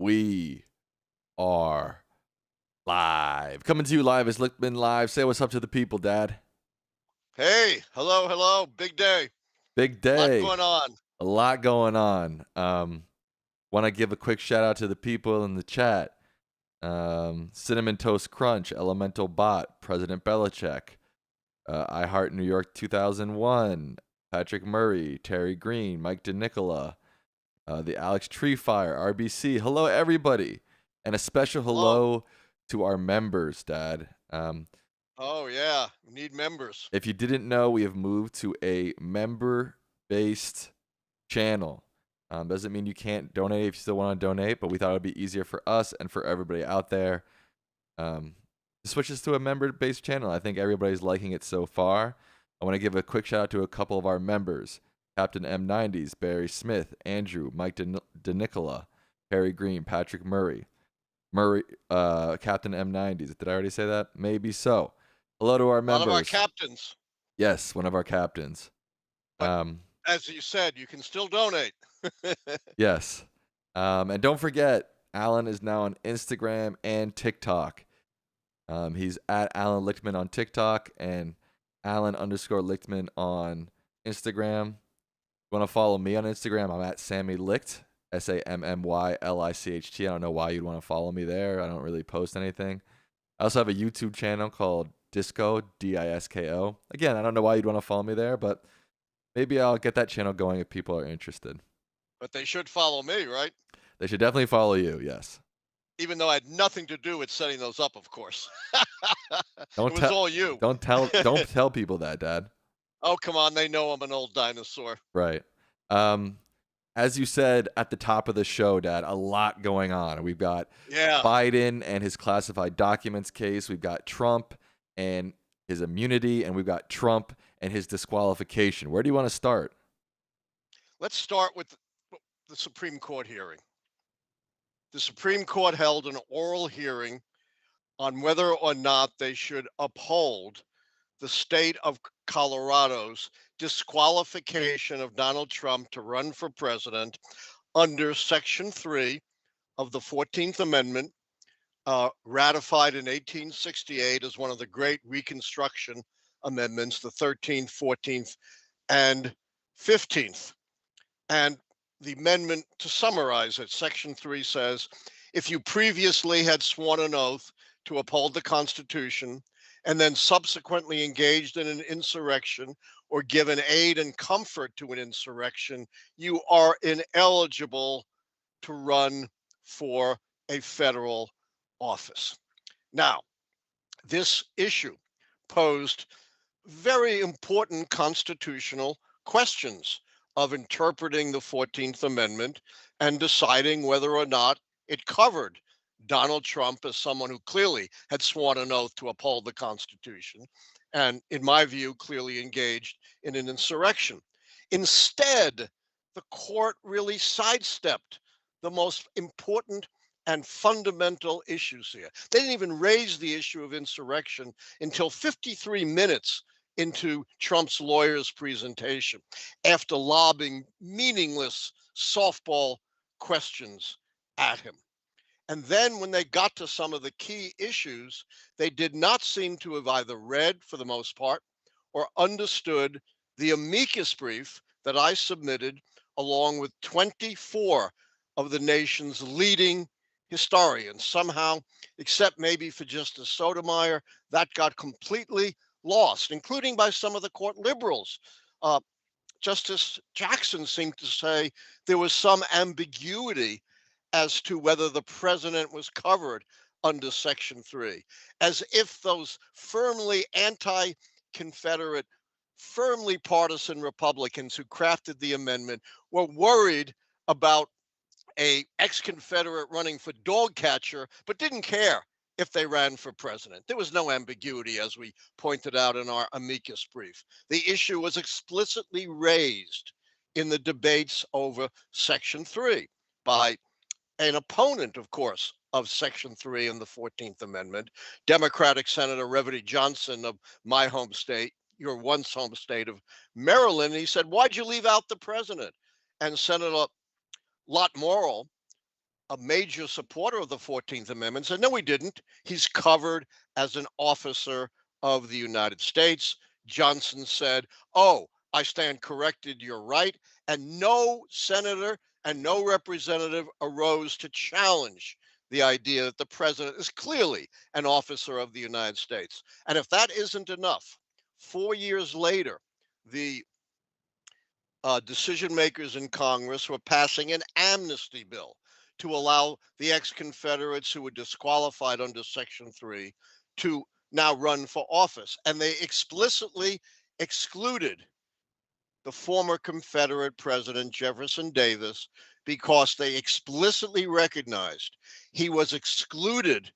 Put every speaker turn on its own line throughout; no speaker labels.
We are live. Coming to you live as Lichtman Live. Say what's up to the people, Dad.
Hey, hello, hello. Big day.
Big
Lot
day.
going on.
A lot going on. Want to give a quick shout out to the people in the chat. Cinnamon Toast Crunch, Elemental Bot, President Belichick, I Heart New York 2001, Patrick Murray, Terry Green, Mike DeNicola, the Alex Treefire, RBC. Hello, everybody. And a special hello to our members, Dad.
Oh, yeah. We need members.
If you didn't know, we have moved to a member-based channel. Doesn't mean you can't donate if you still want to donate, but we thought it would be easier for us and for everybody out there to switch this to a member-based channel. I think everybody's liking it so far. I want to give a quick shout out to a couple of our members. Captain M90s, Barry Smith, Andrew, Mike DeNicola, Harry Green, Patrick Murray, Captain M90s. Did I already say that? Maybe so. Hello to our members.
One of our captains.
Yes, one of our captains.
But as you said, you can still donate.
Yes. And don't forget, Allan is now on Instagram and TikTok. He's at Allan Lichtman on TikTok and Allan_Lichtman on Instagram. You want to follow me on Instagram? I'm at Sammy Licht, SAMMYLICHT. I don't know why you'd want to follow me there. I don't really post anything. I also have a YouTube channel called Disco, DISKO. Again, I don't know why you'd want to follow me there, but maybe I'll get that channel going if people are interested.
But they should follow me, right?
They should definitely follow you, yes.
Even though I had nothing to do with setting those up, of course. It was all you.
Don't tell people that, Dad.
Oh, come on. They know I'm an old dinosaur.
Right. As you said at the top of the show, Dad, a lot going on. We've got Biden and his classified documents case. We've got Trump and his immunity, and we've got Trump and his disqualification. Where do you want to start?
Let's start with the Supreme Court hearing. The Supreme Court held an oral hearing on whether or not they should uphold the state of Colorado's disqualification of Donald Trump to run for president under Section 3 of the 14th Amendment, ratified in 1868 as one of the great Reconstruction amendments, the 13th, 14th, and 15th. And the amendment, to summarize it, Section 3 says, if you previously had sworn an oath to uphold the Constitution and then subsequently engaged in an insurrection or given aid and comfort to an insurrection, you are ineligible to run for a federal office. Now, this issue posed very important constitutional questions of interpreting the 14th Amendment and deciding whether or not it covered Donald Trump as someone who clearly had sworn an oath to uphold the Constitution and, in my view, clearly engaged in an insurrection. Instead, the court really sidestepped the most important and fundamental issues here. They didn't even raise the issue of insurrection until 53 minutes into Trump's lawyer's presentation, after lobbing meaningless softball questions at him. And then when they got to some of the key issues, they did not seem to have either read, for the most part, or understood the amicus brief that I submitted along with 24 of the nation's leading historians. Somehow, except maybe for Justice Sotomayor, that got completely lost, including by some of the court liberals. Justice Jackson seemed to say there was some ambiguity as to whether the president was covered under Section 3, as if those firmly anti-Confederate, firmly partisan Republicans who crafted the amendment were worried about a ex-Confederate running for dog catcher, but didn't care if they ran for president. There was no ambiguity, as we pointed out in our amicus brief. The issue was explicitly raised in the debates over Section 3 by an opponent, of course, of Section 3 in the 14th Amendment, Democratic Senator Reverdy Johnson of my home state, your once home state of Maryland. He said, why'd you leave out the president? And Senator Lot Morrill a major supporter of the 14th Amendment, said, no, he didn't. He's covered as an officer of the United States. Johnson said, oh, I stand corrected, you're right. And no senator and no representative arose to challenge the idea that the president is clearly an officer of the United States. And if that isn't enough, 4 years later, the decision makers in Congress were passing an amnesty bill to allow the ex-Confederates who were disqualified under Section 3 to now run for office. And they explicitly excluded the former Confederate President Jefferson Davis because they explicitly recognized he was excluded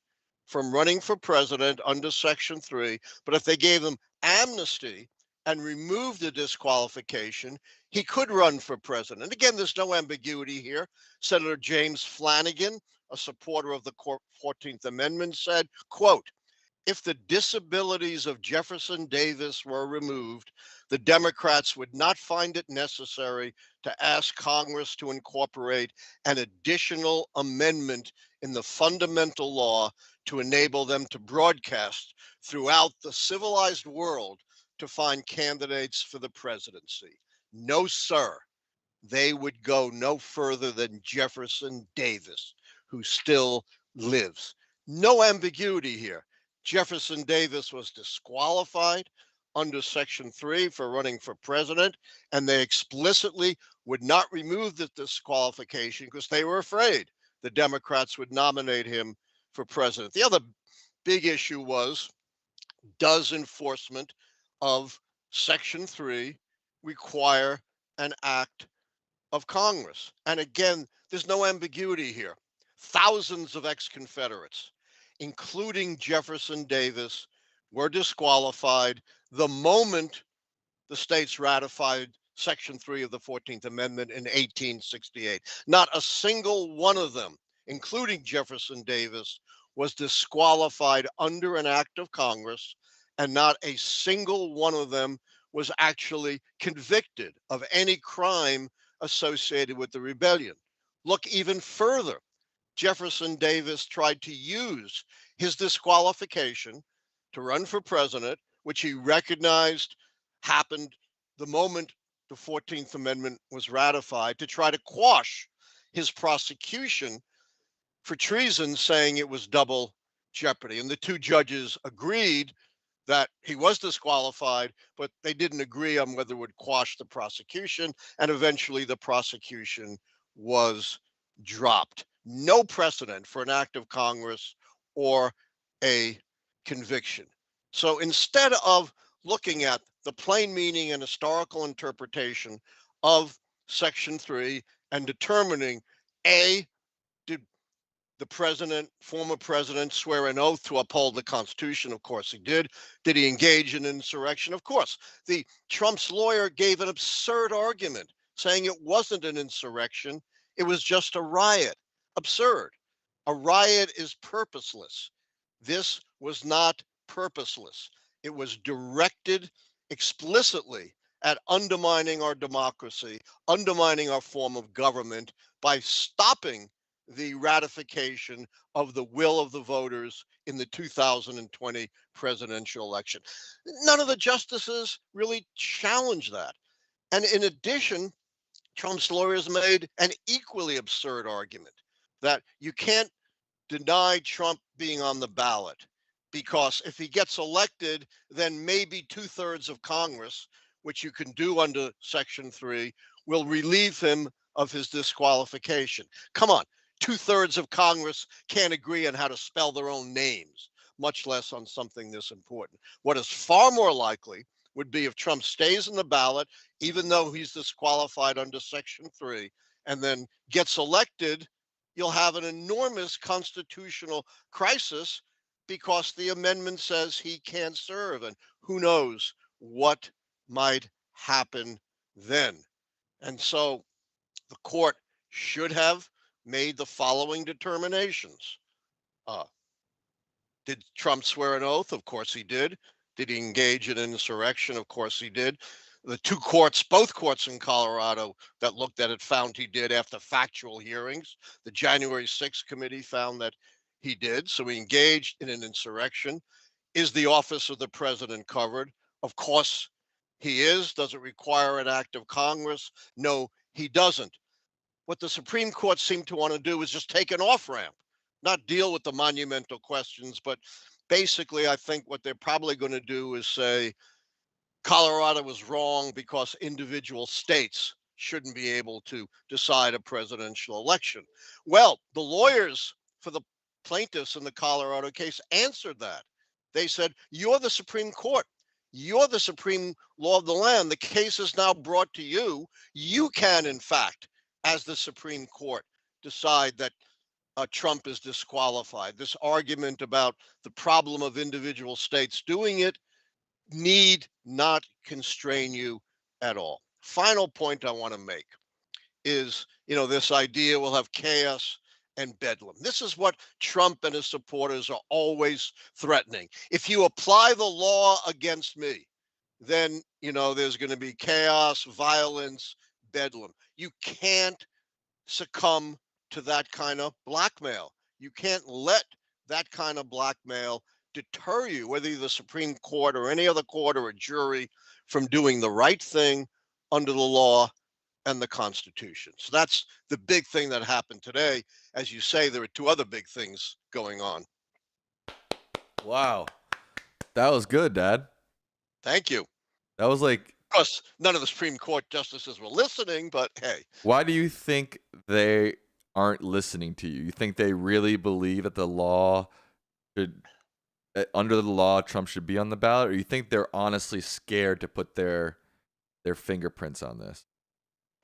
from running for president under Section 3. But if they gave him amnesty and removed the disqualification, he could run for president. And again, there's no ambiguity here. Senator James Flanagan, a supporter of the 14th Amendment, said, quote, if the disabilities of Jefferson Davis were removed, the Democrats would not find it necessary to ask Congress to incorporate an additional amendment in the fundamental law to enable them to broadcast throughout the civilized world to find candidates for the presidency. No, sir. They would go no further than Jefferson Davis, who still lives. No ambiguity here. Jefferson Davis was disqualified under Section 3 for running for president, and they explicitly would not remove the disqualification because they were afraid the Democrats would nominate him for president. The other big issue was, does enforcement of Section 3 require an act of Congress? And again, there's no ambiguity here. Thousands of ex-Confederates, including Jefferson Davis, were disqualified the moment the states ratified Section 3 of the 14th Amendment in 1868. Not a single one of them, including Jefferson Davis, was disqualified under an act of Congress, and not a single one of them was actually convicted of any crime associated with the rebellion. Look even further. Jefferson Davis tried to use his disqualification to run for president, which he recognized happened the moment the 14th Amendment was ratified, to try to quash his prosecution for treason, saying it was double jeopardy. And the two judges agreed that he was disqualified, but they didn't agree on whether it would quash the prosecution, and eventually the prosecution was dropped. No precedent for an act of Congress or a conviction. So instead of looking at the plain meaning and historical interpretation of Section 3 and determining, A, did the president, former president, swear an oath to uphold the Constitution? Of course he did. Did he engage in insurrection? Of course. Trump's lawyer gave an absurd argument saying it wasn't an insurrection, it was just a riot. Absurd. A riot is purposeless. This was not purposeless. It was directed explicitly at undermining our democracy, undermining our form of government by stopping the ratification of the will of the voters in the 2020 presidential election. None of the justices really challenged that. And in addition, Trump's lawyers made an equally absurd argument that you can't deny Trump being on the ballot because if he gets elected, then maybe 2/3 of Congress, which you can do under Section 3, will relieve him of his disqualification. Come on, 2/3 of Congress can't agree on how to spell their own names, much less on something this important. What is far more likely would be if Trump stays in the ballot, even though he's disqualified under Section 3, and then gets elected, you'll have an enormous constitutional crisis because the amendment says he can't serve, and who knows what might happen then. And so the court should have made the following determinations. Did Trump swear an oath? Of course he did. Did he engage in insurrection? Of course he did. the two courts, both courts in Colorado that looked at it found he did after factual hearings. The January 6th committee found that he did. So he engaged in an insurrection. Is the office of the president covered? Of course he is. Does it require an act of Congress? No, he doesn't. What the Supreme Court seemed to want to do is just take an off ramp, not deal with the monumental questions, but basically, I think what they're probably going to do is say Colorado was wrong because individual states shouldn't be able to decide a presidential election. Well, the lawyers for the plaintiffs in the Colorado case answered that. They said, you're the Supreme Court. You're the supreme law of the land. The case is now brought to you. You can, in fact, as the Supreme Court, decide that Trump is disqualified. This argument about the problem of individual states doing it need not constrain you at all. Final point I want to make is, this idea we'll have chaos and bedlam. This is what Trump and his supporters are always threatening. If you apply the law against me, then, there's going to be chaos, violence, bedlam. You can't succumb to that kind of blackmail. You can't let that kind of blackmail deter you, whether you're the Supreme Court or any other court or a jury, from doing the right thing under the law and the Constitution. So that's the big thing that happened today. As you say, there are two other big things going on.
Wow. That was good, Dad.
Thank you.
That was like...
Of course, none of the Supreme Court justices were listening, but hey.
Why do you think they aren't listening to you? You think they really believe that the law should... under the law, Trump should be on the ballot, or you think they're honestly scared to put their fingerprints on this?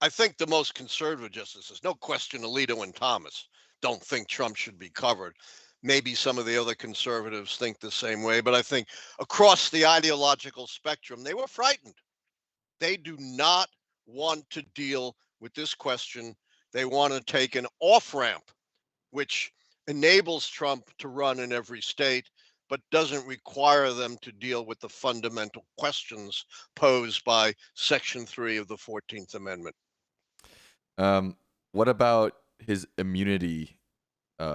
I think the most conservative justices, no question, Alito and Thomas, don't think Trump should be covered. Maybe some of the other conservatives think the same way, but I think across the ideological spectrum, they were frightened. They do not want to deal with this question. They want to take an off-ramp, which enables Trump to run in every state, but doesn't require them to deal with the fundamental questions posed by Section 3 of the 14th Amendment.
What about his immunity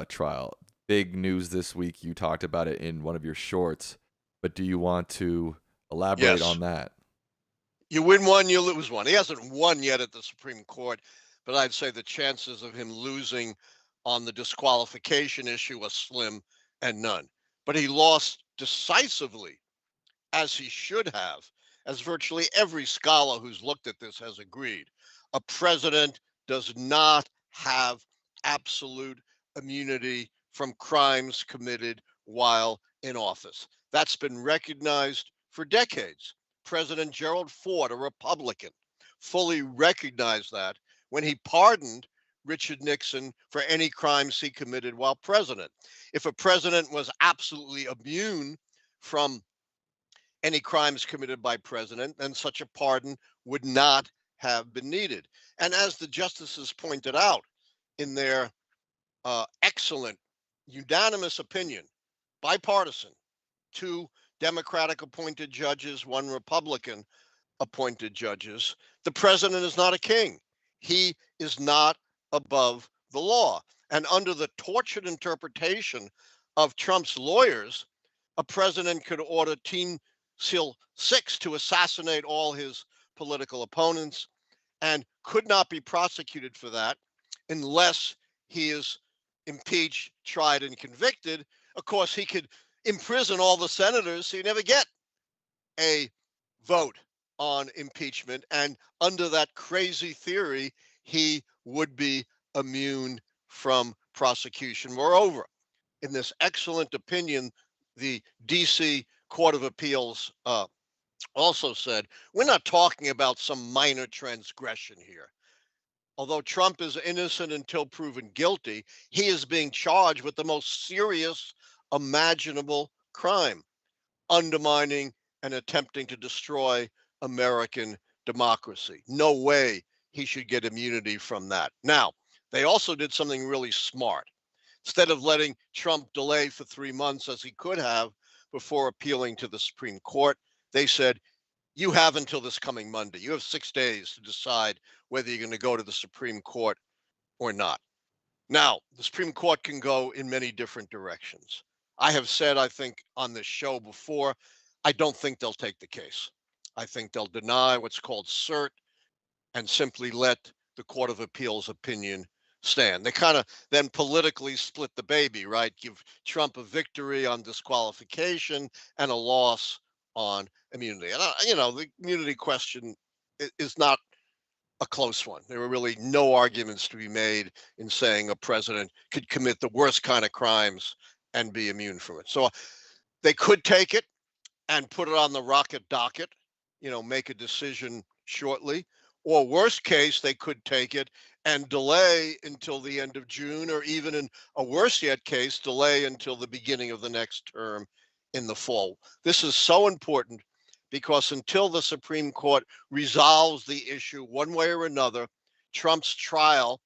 trial? Big news this week. You talked about it in one of your shorts, but do you want to elaborate on that?
You win one, you lose one. He hasn't won yet at the Supreme Court, but I'd say the chances of him losing on the disqualification issue are slim and none. But he lost decisively, as he should have, as virtually every scholar who's looked at this has agreed. A president does not have absolute immunity from crimes committed while in office. That's been recognized for decades. President Gerald Ford, a Republican, fully recognized that when he pardoned Richard Nixon for any crimes he committed while president. If a president was absolutely immune from any crimes committed by president, then such a pardon would not have been needed. And as the justices pointed out in their excellent, unanimous opinion, bipartisan, 2 Democratic appointed judges, 1 Republican appointed judges, the president is not a king. He is not above the law. And under the tortured interpretation of Trump's lawyers, a president could order Team SEAL 6 to assassinate all his political opponents and could not be prosecuted for that unless he is impeached, tried, and convicted. Of course, he could imprison all the senators so you never get a vote on impeachment. And under that crazy theory, he would be immune from prosecution. Moreover, in this excellent opinion, the DC Court of Appeals also said, we're not talking about some minor transgression here. Although Trump is innocent until proven guilty, he is being charged with the most serious imaginable crime, undermining and attempting to destroy American democracy. No way he should get immunity from that. Now, they also did something really smart. Instead of letting Trump delay for 3 months as he could have before appealing to the Supreme Court, they said, you have until this coming Monday. You have 6 days to decide whether you're going to go to the Supreme Court or not. Now, the Supreme Court can go in many different directions. I have said, I think, on this show before, I don't think they'll take the case. I think they'll deny what's called cert and simply let the Court of Appeals opinion stand. They kind of then politically split the baby, right? Give Trump a victory on disqualification and a loss on immunity. And, the immunity question is not a close one. There were really no arguments to be made in saying a president could commit the worst kind of crimes and be immune from it. So they could take it and put it on the rocket docket, make a decision shortly. Or worst case, they could take it and delay until the end of June, or even in a worse yet case, delay until the beginning of the next term in the fall. This is so important because until the Supreme Court resolves the issue one way or another, Trump's trial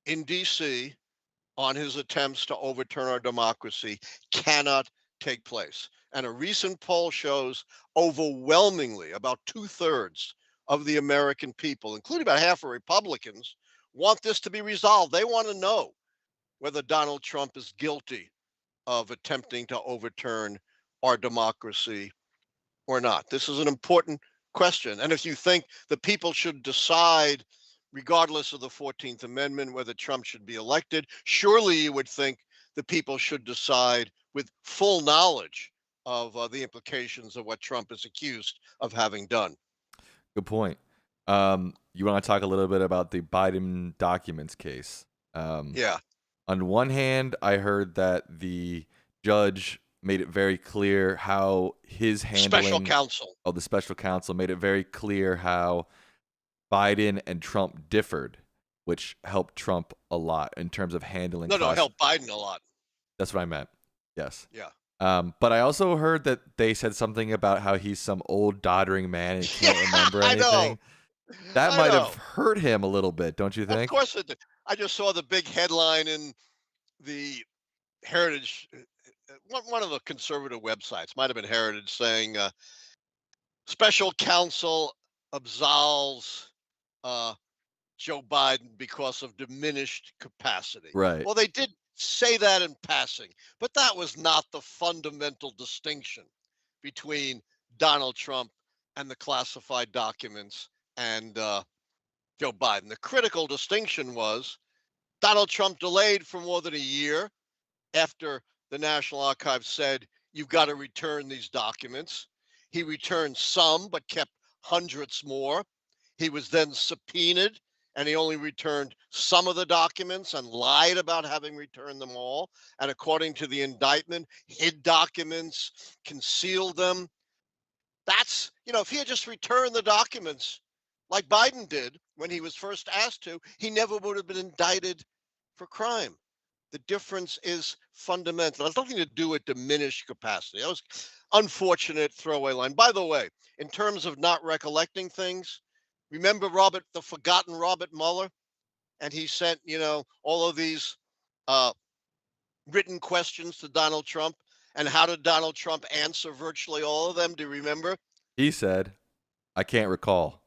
in DC on his attempts to overturn our democracy cannot take place. And a recent poll shows overwhelmingly about 2/3 of the American people, including about half of Republicans, want this to be resolved. They want to know whether Donald Trump is guilty of attempting to overturn our democracy or not. This is an important question. And if you think the people should decide, regardless of the 14th Amendment, whether Trump should be elected, surely you would think the people should decide with full knowledge of the implications of what Trump is accused of having done.
Good point. You want to talk a little bit about the Biden documents case?
Yeah.
On one hand, I heard that the judge made it very clear how his handling
Special counsel.
the special counsel made it very clear how Biden and Trump differed, which helped Trump a lot in terms of handling.
No, helped Biden a lot.
That's what I meant. Yes.
Yeah.
But I also heard that they said something about how he's some old doddering man and can't remember anything.
I know.
That might have hurt him a little bit, don't you think?
Of course it did. I just saw the big headline in the Heritage, one of the conservative websites, might have been Heritage, saying special counsel absolves Joe Biden because of diminished capacity.
Right.
Well, they did say that in passing, but that was not the fundamental distinction between Donald Trump and the classified documents and Joe Biden. The critical distinction was Donald Trump delayed for more than a year after the National Archives said, you've got to return these documents. He returned some, but kept hundreds more. He was then subpoenaed, and he only returned some of the documents and lied about having returned them all. And according to the indictment, hid documents, concealed them. That's, if he had just returned the documents like Biden did when he was first asked to, he never would have been indicted for crime. The difference is fundamental. It has nothing to do with diminished capacity. That was unfortunate throwaway line. By the way, in terms of not recollecting things, remember the forgotten Robert Mueller? And he sent, all of these written questions to Donald Trump. And how did Donald Trump answer virtually all of them? Do you remember?
He said, I can't recall.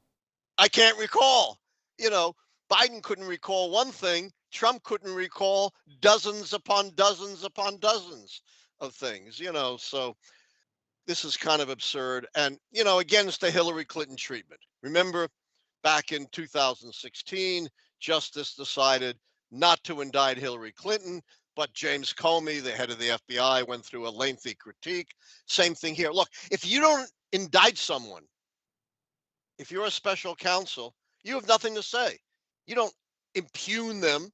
I can't recall. Biden couldn't recall one thing. Trump couldn't recall dozens upon dozens upon dozens of things, so this is kind of absurd. And, against the Hillary Clinton treatment. Remember back in 2016, Justice decided not to indict Hillary Clinton, but James Comey, the head of the FBI, went through a lengthy critique. Same thing here. Look, if you don't indict someone, if you're a special counsel, you have nothing to say. You don't impugn them.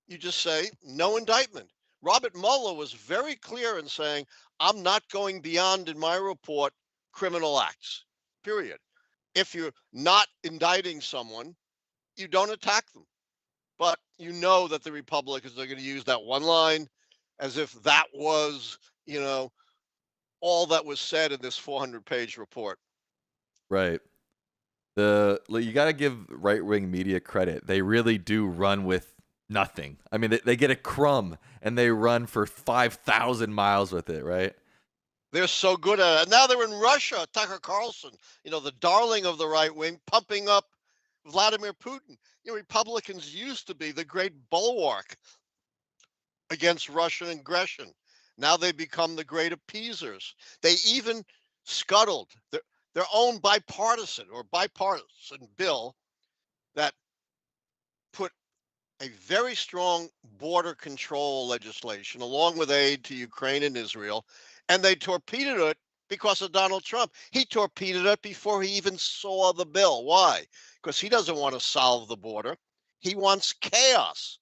You just say no indictment. Robert Mueller was very clear in saying, I'm not going beyond in my report criminal acts, period. If you're not indicting someone, you don't attack them. But you know that the Republicans are going to use that one line as if that was, all that was said in this 400-page report.
Right. You got to give right-wing media credit. They really do run with nothing. I mean, they get a crumb and they run for 5,000 miles with it, right?
They're so good at it. And now they're in Russia. Tucker Carlson, the darling of the right wing, pumping up Vladimir Putin. Republicans used to be the great bulwark against Russian aggression. Now they become the great appeasers. They even scuttled their own bipartisan bill that put a very strong border control legislation along with aid to Ukraine and Israel, and they torpedoed it because of Donald Trump. He torpedoed it before he even saw the bill. Why? Because he doesn't want to solve the border. He wants chaos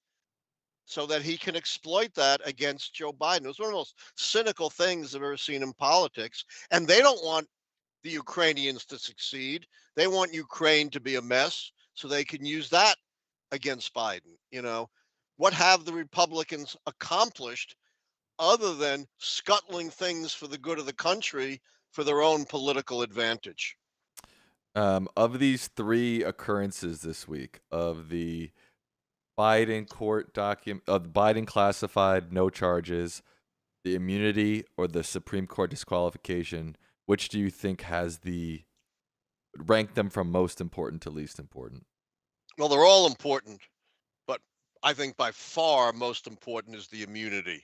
so that he can exploit that against Joe Biden. It was one of the most cynical things I've ever seen in politics. And they don't want the Ukrainians to succeed. They want Ukraine to be a mess so they can use that against Biden. What have the Republicans accomplished other than scuttling things for the good of the country for their own political advantage?
Of these three occurrences this week, of the Biden court document, of the Biden classified no charges, the immunity, or the Supreme Court disqualification, which do you think has rank them from most important to least important?
Well, they're all important, but I think by far most important is the immunity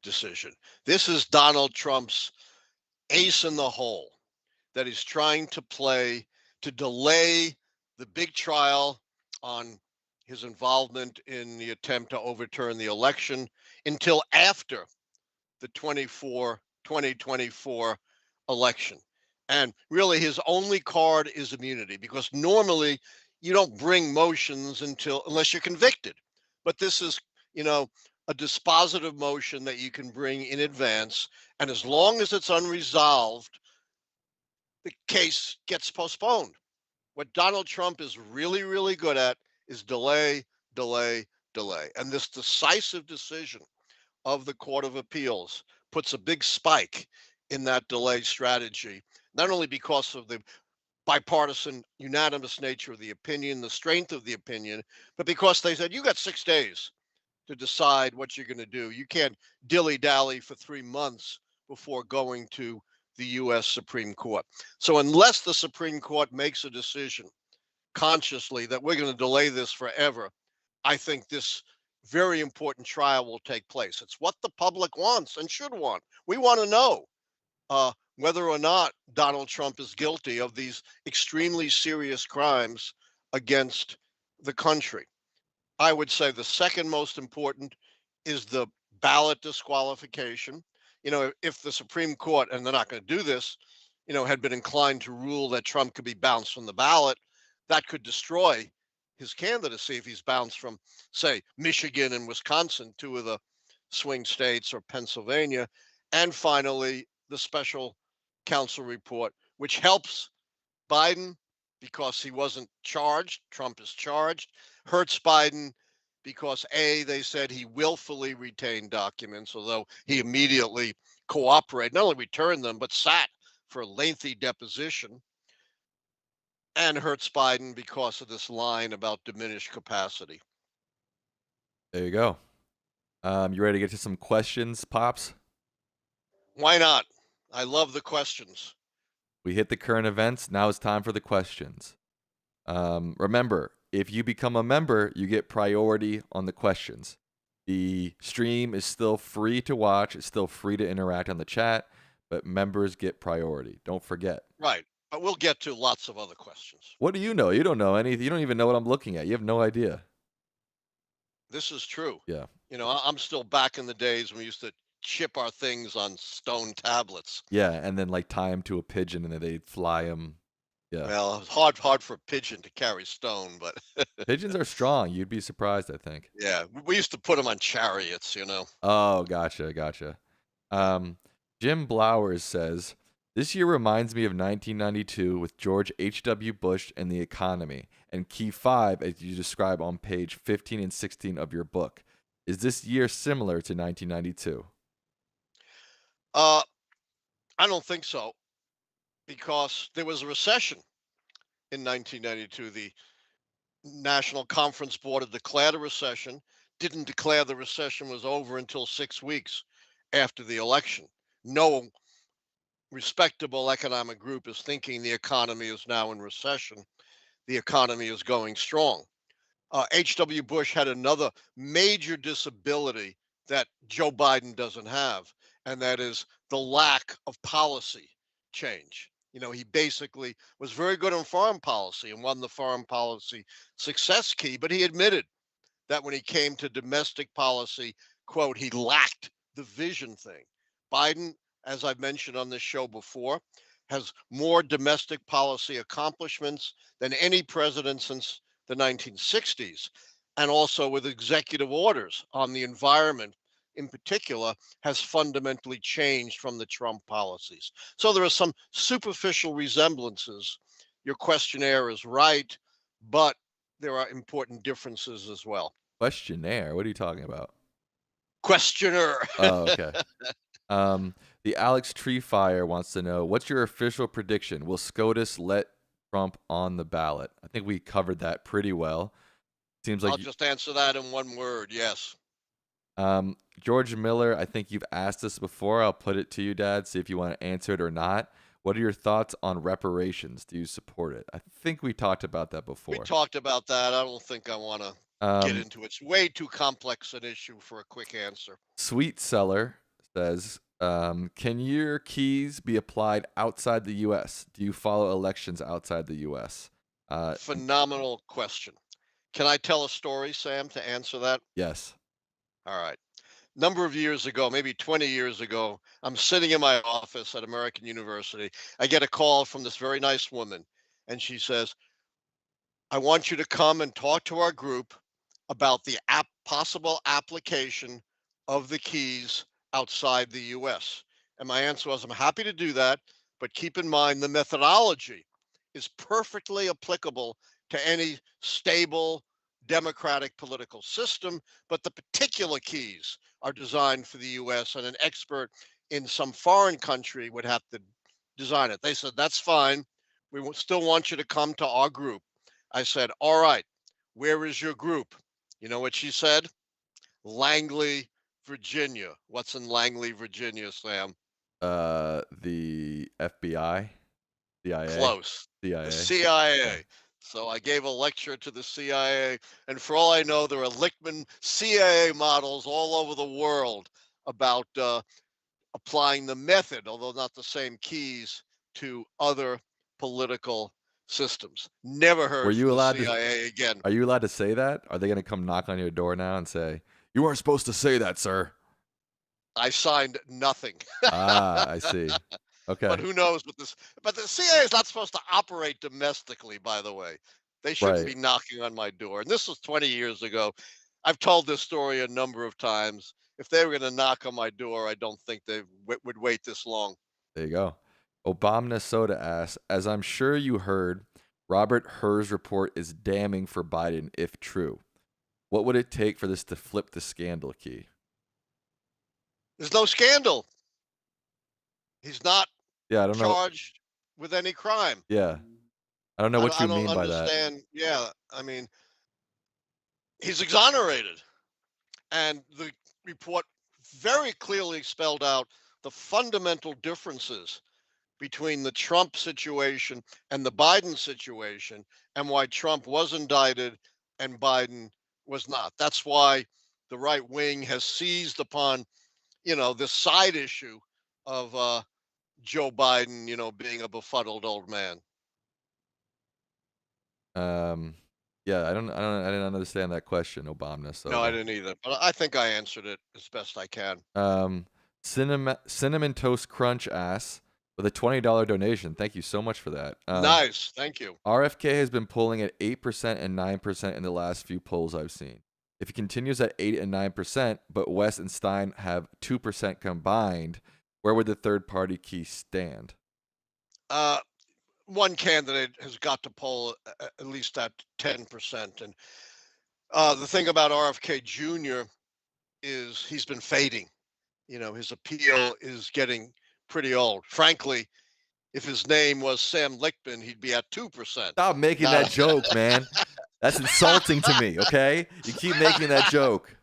decision. This is Donald Trump's ace in the hole that he's trying to play to delay the big trial on his involvement in the attempt to overturn the election until after the 2024 election. And really, his only card is immunity, because normally you don't bring motions unless you're convicted. But this is, a dispositive motion that you can bring in advance. And as long as it's unresolved, the case gets postponed. What Donald Trump is really, really good at is delay, delay, delay. And this decisive decision of the Court of Appeals puts a big spike in that delay strategy, not only because of the bipartisan, unanimous nature of the opinion, the strength of the opinion, but because they said, you got 6 days to decide what you're going to do. You can't dilly-dally for 3 months before going to the U.S. Supreme Court. So unless the Supreme Court makes a decision consciously that we're going to delay this forever, I think this very important trial will take place. It's what the public wants and should want. We want to know whether or not Donald Trump is guilty of these extremely serious crimes against the country. I would say the second most important is the ballot disqualification. If the Supreme Court, and they're not going to do this, had been inclined to rule that Trump could be bounced from the ballot, that could destroy his candidacy if he's bounced from, say, Michigan and Wisconsin, two of the swing states, or Pennsylvania. And finally, the special counsel report, which helps Biden because he wasn't charged. Trump is charged. Hurts Biden because they said he willfully retained documents, although he immediately cooperated, not only returned them, but sat for a lengthy deposition. And hurts Biden because of this line about diminished capacity.
There you go. You ready to get to some questions, Pops?
Why not? I love the questions.
We hit the current events. Now it's time for the questions. Remember, if you become a member, you get priority on the questions. The stream is still free to watch. It's still free to interact on the chat, but members get priority. Don't forget.
Right. But we'll get to lots of other questions.
What do you know? You don't know anything. You don't even know what I'm looking at. You have no idea.
This is true.
Yeah.
I'm still back in the days when we used to chip our things on stone tablets.
Yeah, and then tie them to a pigeon and then they'd fly them. Yeah.
Well, it's hard for a pigeon to carry stone, but
pigeons are strong. You'd be surprised, I think.
Yeah, we used to put them on chariots,
Oh, gotcha. Jim Blowers says, this year reminds me of 1992 with George H.W. Bush and the economy, and key 5 as you describe on page 15 and 16 of your book. Is this year similar to 1992?
I don't think so, because there was a recession in 1992. The National Conference Board had declared a recession, didn't declare the recession was over until 6 weeks after the election. No respectable economic group is thinking the economy is now in recession, the economy is going strong. H.W. Bush had another major disability that Joe Biden doesn't have, and that is the lack of policy change. He basically was very good on foreign policy and won the foreign policy success key, but he admitted that when he came to domestic policy, quote, he lacked the vision thing. Biden, as I've mentioned on this show before, has more domestic policy accomplishments than any president since the 1960s, and also with executive orders on the environment in particular has fundamentally changed from the Trump policies. So there are some superficial resemblances. Your questionnaire is right, but there are important differences as well.
Questionnaire? What are you talking about?
Questioner.
Oh, okay. The Alex Treefire wants to know, what's your official prediction? Will SCOTUS let Trump on the ballot? I think we covered that pretty well. Seems like
I'll just answer that in one word. Yes.
George Miller, I think you've asked this before. I'll put it to you, Dad. See if you want to answer it or not. What are your thoughts on reparations? Do you support it? I think we talked about that before.
We talked about that. I don't think I want to get into it. It's way too complex an issue for a quick answer.
Sweet Seller says, can your keys be applied outside the U.S.? Do you follow elections outside the U.S.?
Phenomenal question. Can I tell a story, Sam, to answer that?
Yes.
All right. Number of years ago, maybe 20 years ago, I'm sitting in my office at American University. I get a call from this very nice woman, and she says, I want you to come and talk to our group about the possible application of the keys outside the U.S. And my answer was, I'm happy to do that, but keep in mind the methodology is perfectly applicable to any stable democratic political system, but the particular keys are designed for the U.S. and an expert in some foreign country would have to design it. They said, that's fine. We still want you to come to our group. I said, all right, where is your group? You know what she said? Langley, Virginia. What's in Langley, Virginia, Sam?
The FBI? CIA?
Close.
CIA.
The CIA.
Okay.
So I gave a lecture to the CIA, and for all I know, there are Lichtman CIA models all over the world about applying the method, although not the same keys, to other political systems. Never heard from the CIA again.
Are you allowed to say that? Are they going to come knock on your door now and say, you weren't supposed to say that, sir?
I signed nothing.
I see. Okay.
But who knows what this, but the CIA is not supposed to operate domestically, by the way. They shouldn't be knocking on my door. And this was 20 years ago. I've told this story a number of times. If they were going to knock on my door, I don't think they would wait this long.
There you go. Obama Soda asks, as I'm sure you heard, Robert Hur's report is damning for Biden if true. What would it take for this to flip the scandal key?
There's no scandal. He's not charged with any crime.
Yeah. I don't know what you mean by that.
Yeah. I mean, he's exonerated. And the report very clearly spelled out the fundamental differences between the Trump situation and the Biden situation, and why Trump was indicted and Biden was not. That's why the right wing has seized upon, this side issue of Joe Biden, being a befuddled old man.
Yeah, I didn't understand that question, Obama. So
no, I didn't either. But I think I answered it as best I can.
Cinnamon Toast Crunch asks, with a $20 donation. Thank you so much for that.
Nice, thank you.
RFK has been polling at 8% and 9% in the last few polls I've seen. If he continues at 8 and 9%, but Wes and Stein have 2% combined, where would the third party key stand?
One candidate has got to poll at least at 10%. And the thing about RFK Jr. is he's been fading. His appeal is getting pretty old. Frankly, if his name was Sam Lichtman, he'd be at 2%.
Stop making that joke, man. That's insulting to me, okay? You keep making that joke.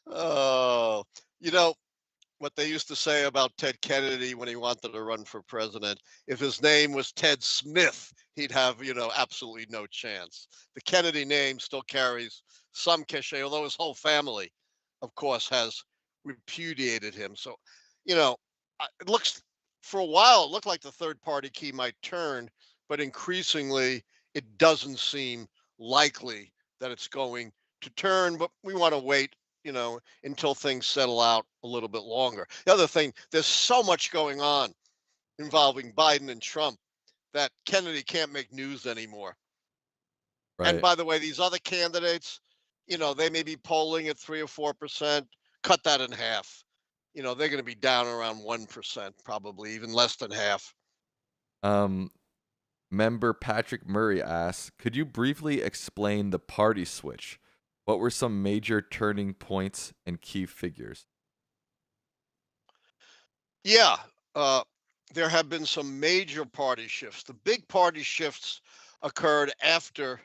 Oh, what they used to say about Ted Kennedy when he wanted to run for president. If his name was Ted Smith, he'd have, absolutely no chance. The Kennedy name still carries some cachet, although his whole family, of course, has repudiated him. So, it looks, for a while, it looked like the third party key might turn, but increasingly, it doesn't seem likely that it's going to turn. But we want to wait, until things settle out a little bit longer. The other thing, there's so much going on involving Biden and Trump that Kennedy can't make news anymore. And
Right.
by the way, these other candidates, they may be polling at 3 or 4%. Cut that in half. They're going to be down around 1%, probably even less than half.
Um, Member Patrick Murray asks, could you briefly explain the party switch? What were some major turning points and key figures?
Yeah, there have been some major party shifts. The big party shifts occurred after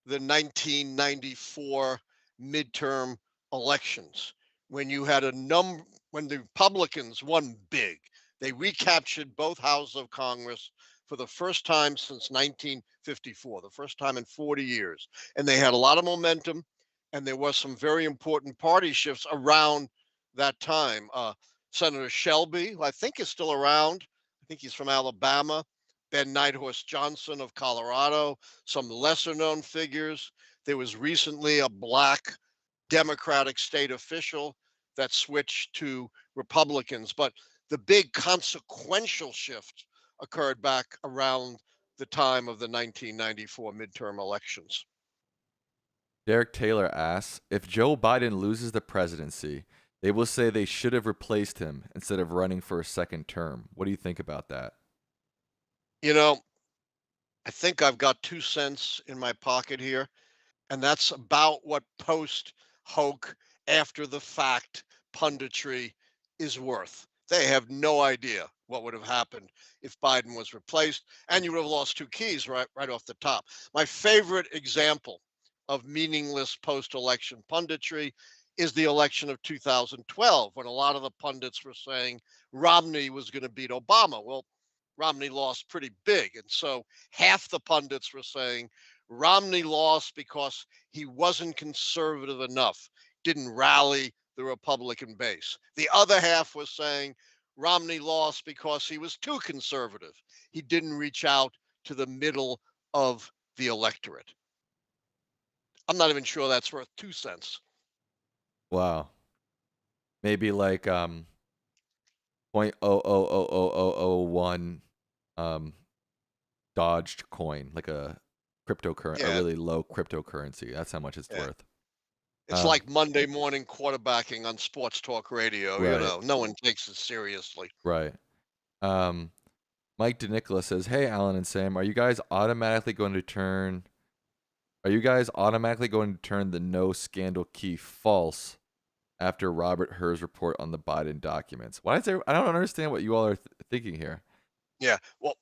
the 1994 midterm elections, when you had when the Republicans won big. They recaptured both houses of Congress for the first time since 1954, the first time in 40 years. And they had a lot of momentum, and there was some very important party shifts around that time. Senator Shelby, who I think is still around, I think he's from Alabama, Ben Nighthorse Johnson of Colorado, some lesser known figures. There was recently a black Democratic state official that switched to Republicans. But the big consequential shift occurred back around the time of the 1994 midterm elections.
Derek Taylor asks, if Joe Biden loses the presidency, they will say they should have replaced him instead of running for a second term. What do you think about that?
I think I've got 2 cents in my pocket here, and that's about what post hoc, after the fact punditry is worth. They have no idea what would have happened if Biden was replaced, and you would have lost 2 keys right off the top. My favorite example of meaningless post-election punditry is the election of 2012, when a lot of the pundits were saying Romney was going to beat Obama. Well, Romney lost pretty big, and so half the pundits were saying Romney lost because he wasn't conservative enough, didn't rally the Republican base. The other half was saying Romney lost because he was too conservative. He didn't reach out to the middle of the electorate. I'm not even sure that's worth 2 cents.
Wow. Maybe like 0.000001 dodged coin, like a cryptocurrency, a
Yeah,
really low cryptocurrency. That's how much it's
yeah.
worth.
It's like Monday morning quarterbacking on sports talk radio.
Right.
No one takes it seriously.
Right. Um, Mike DeNicola says, "Hey, Alan and Sam, are you guys automatically going to turn? Are you guys automatically going to turn the no scandal key false after Robert Hur's report on the Biden documents?" Why is there? I don't understand what you all are thinking here.
Yeah, well,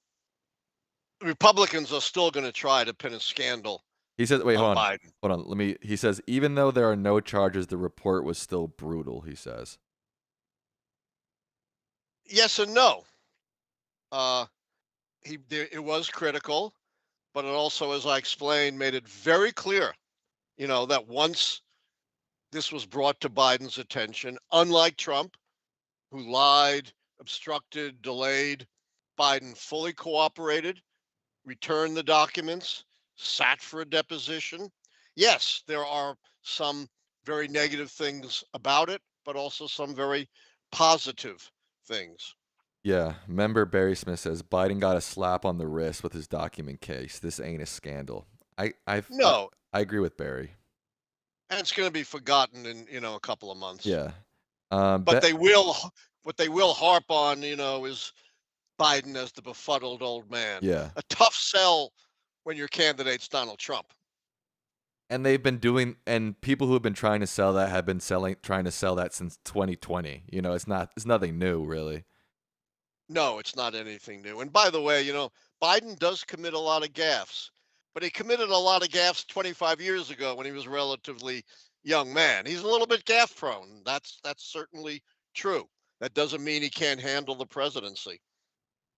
Republicans are still going to try to pin a scandal
He says, "Wait,
on
hold on,
Biden.
hold on. Let me." He says, "Even though there are no charges, the report was still brutal." He says.
Yes and no. It was critical, but it also, as I explained, made it very clear, that once this was brought to Biden's attention, unlike Trump, who lied, obstructed, delayed, Biden fully cooperated, returned the documents, sat for a deposition. Yes, there are some very negative things about it, but also some very positive things.
Yeah, member Barry Smith says Biden got a slap on the wrist with his document case. This ain't a scandal.
No,
I agree with Barry.
and it's going to be forgotten in a couple of months.
Yeah.
But they will. What they will harp on, is Biden as the befuddled old man.
Yeah.
A tough sell when your candidate's Donald Trump.
And they've been doing, and people who have been trying to sell that have been trying to sell that since 2020. It's nothing new, really.
No, it's not anything new. And by the way, Biden does commit a lot of gaffes, but he committed a lot of gaffes 25 years ago when he was a relatively young man. He's a little bit gaffe prone. That's certainly true. That doesn't mean he can't handle the presidency.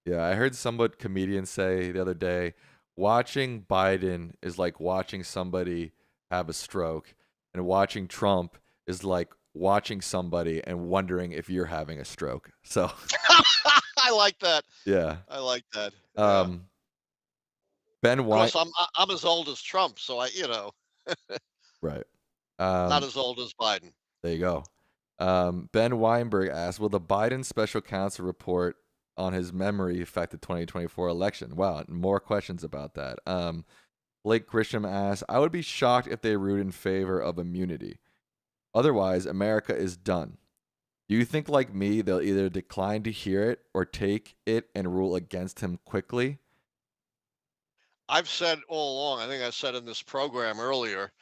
Yeah, I heard somebody comedian say the other day, watching Biden is like watching somebody have a stroke, and watching Trump is like watching somebody and wondering if you're having a stroke. So,
I like that.
yeah.
I like that. Yeah. Of
Ben White,
course, I'm as old as Trump, so
right.
not as old as Biden.
There you go. Ben Weinberg asked, will the Biden special counsel report on his memory affect the 2024 election? Wow, more questions about that. Blake Grisham asked, I would be shocked if they ruled in favor of immunity. Otherwise, America is done. Do you think, like me, they'll either decline to hear it or take it and rule against him quickly?
I've said all along, I think I said in this program earlier,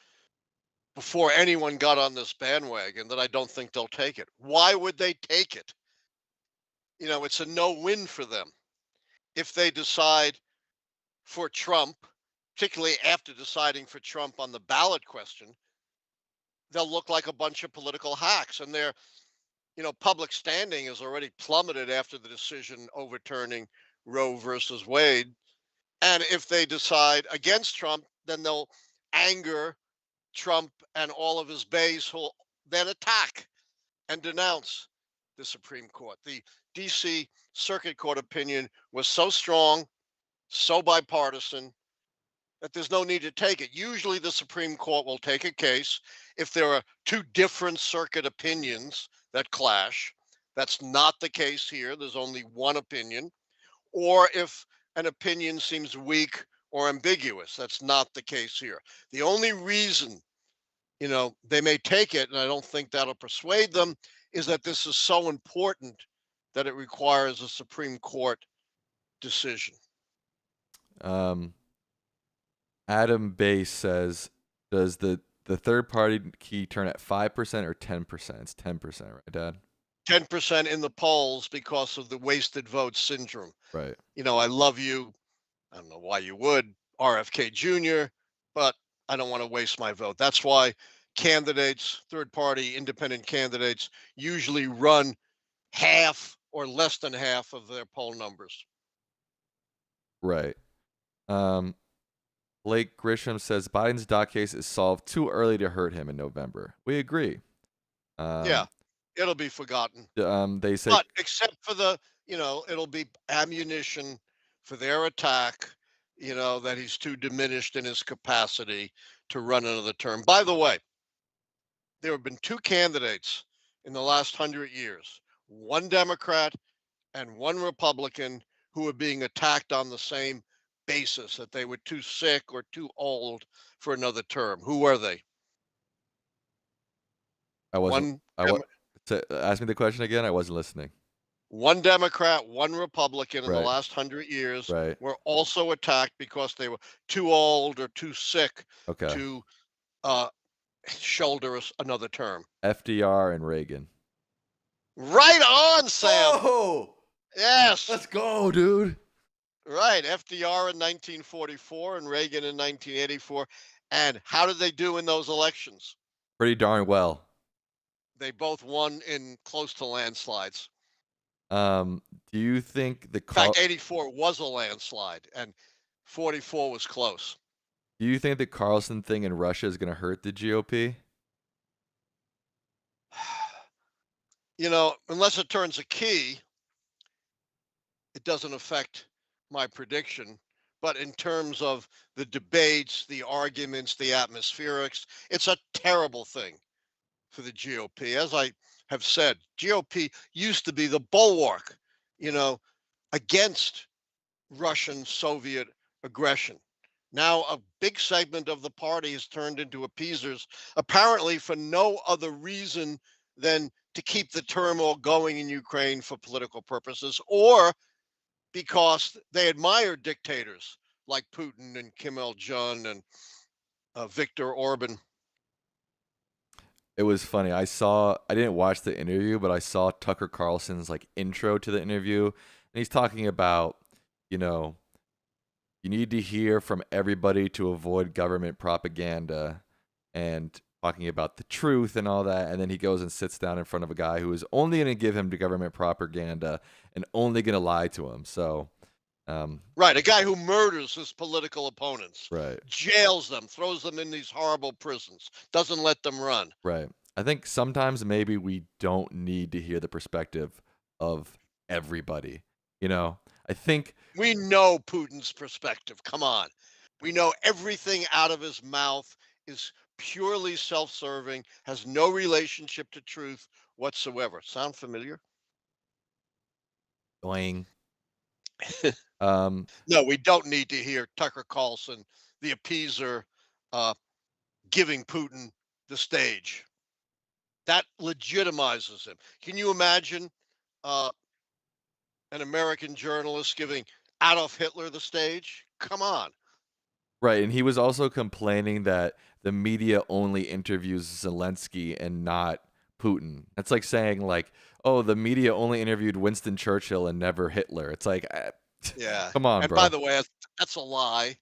before anyone got on this bandwagon, that I don't think they'll take it. Why would they take it? It's a no-win for them. If they decide for Trump, particularly after deciding for Trump on the ballot question, they'll look like a bunch of political hacks. And their, public standing has already plummeted after the decision overturning Roe versus Wade. And if they decide against Trump, then they'll anger Trump and all of his base, who'll then attack and denounce the Supreme Court. The DC Circuit Court opinion was so strong, so bipartisan, that there's no need to take it. Usually the Supreme Court will take a case if there are two different circuit opinions that clash. That's not the case here. There's only one opinion. Or if an opinion seems weak or ambiguous. That's not the case here. The only reason, they may take it, and I don't think that'll persuade them, is that this is so important that it requires a Supreme Court decision.
Adam Bass says, does the third party key turn at 5% or 10%? It's 10%, right, Dad?
10% in the polls because of the wasted vote syndrome.
Right.
I love you. I don't know why you would, RFK Jr., but I don't want to waste my vote. That's why candidates, third party independent candidates, usually run half or less than half of their poll numbers.
Right. Blake Grisham says Biden's dock case is solved too early to hurt him in November. We agree.
Yeah, it'll be forgotten.
They say,
but except for it'll be ammunition for their attack, that he's too diminished in his capacity to run another term. By the way, there have been two candidates in the last 100 years, one Democrat and one Republican, who are being attacked on the same basis, that they were too sick or too old for another term. Who were they?
Ask me the question again. I wasn't listening.
One Democrat, one Republican in
Right.
the last 100 years
Right.
were also attacked because they were too old or too sick
Okay.
to shoulder another term.
FDR and Reagan.
Right on, Sam.
Oh,
yes.
let's go, dude.
Right. FDR in 1944 and Reagan in 1984. And how did they do in those elections?
Pretty darn well.
They both won in close to landslides.
Do you think
in fact, 84 was a landslide and 44 was close.
Do you think the Carlson thing in Russia is going to hurt the GOP?
Unless it turns a key, it doesn't affect my prediction. But in terms of the debates, the arguments, the atmospherics, it's a terrible thing for the GOP. As I have said, GOP used to be the bulwark, against Russian Soviet aggression. Now a big segment of the party has turned into appeasers, apparently for no other reason than to keep the turmoil going in Ukraine for political purposes, or because they admire dictators like Putin and Kim Il-jung and Viktor Orban.
It was funny. I didn't watch the interview, but I saw Tucker Carlson's intro to the interview, and he's talking about, you need to hear from everybody to avoid government propaganda. And talking about the truth and all that, and then he goes and sits down in front of a guy who is only going to give him the government propaganda and only going to lie to him. So,
Right, a guy who murders his political opponents,
right,
jails them, throws them in these horrible prisons, doesn't let them run.
right. I think sometimes maybe we don't need to hear the perspective of everybody. I think
We know Putin's perspective. Come on. We know everything out of his mouth is purely self serving, has no relationship to truth whatsoever. Sound familiar?
going. Um,
No, we don't need to hear Tucker Carlson, the appeaser, uh, giving Putin the stage. That legitimizes him. Can you imagine uh, an American journalist giving Adolf Hitler the stage? Come on.
right, and he was also complaining that the media only interviews Zelensky and not Putin. That's like saying like, "Oh, the media only interviewed Winston Churchill and never Hitler." It's like,
Yeah.
come on,
And by
bro.
the way, that's a lie.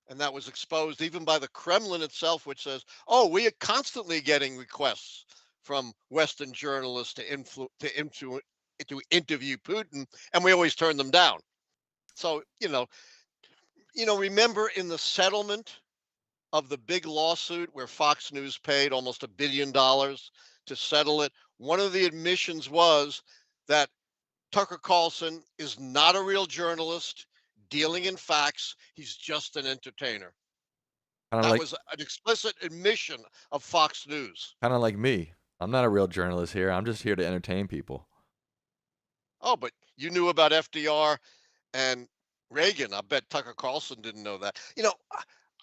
And that was exposed even by the Kremlin itself, which says, "Oh, we are constantly getting requests from Western journalists to interview Putin, and we always turn them down." So remember in the settlement of the big lawsuit where Fox News paid almost $1 billion to settle it, one of the admissions was that Tucker Carlson is not a real journalist dealing in facts. He's just an entertainer.
Kind of
That
like,
was an explicit admission of Fox News.
kind of like me. I'm not a real journalist here. I'm just here to entertain people.
Oh, but you knew about FDR and Reagan. I bet Tucker Carlson didn't know that.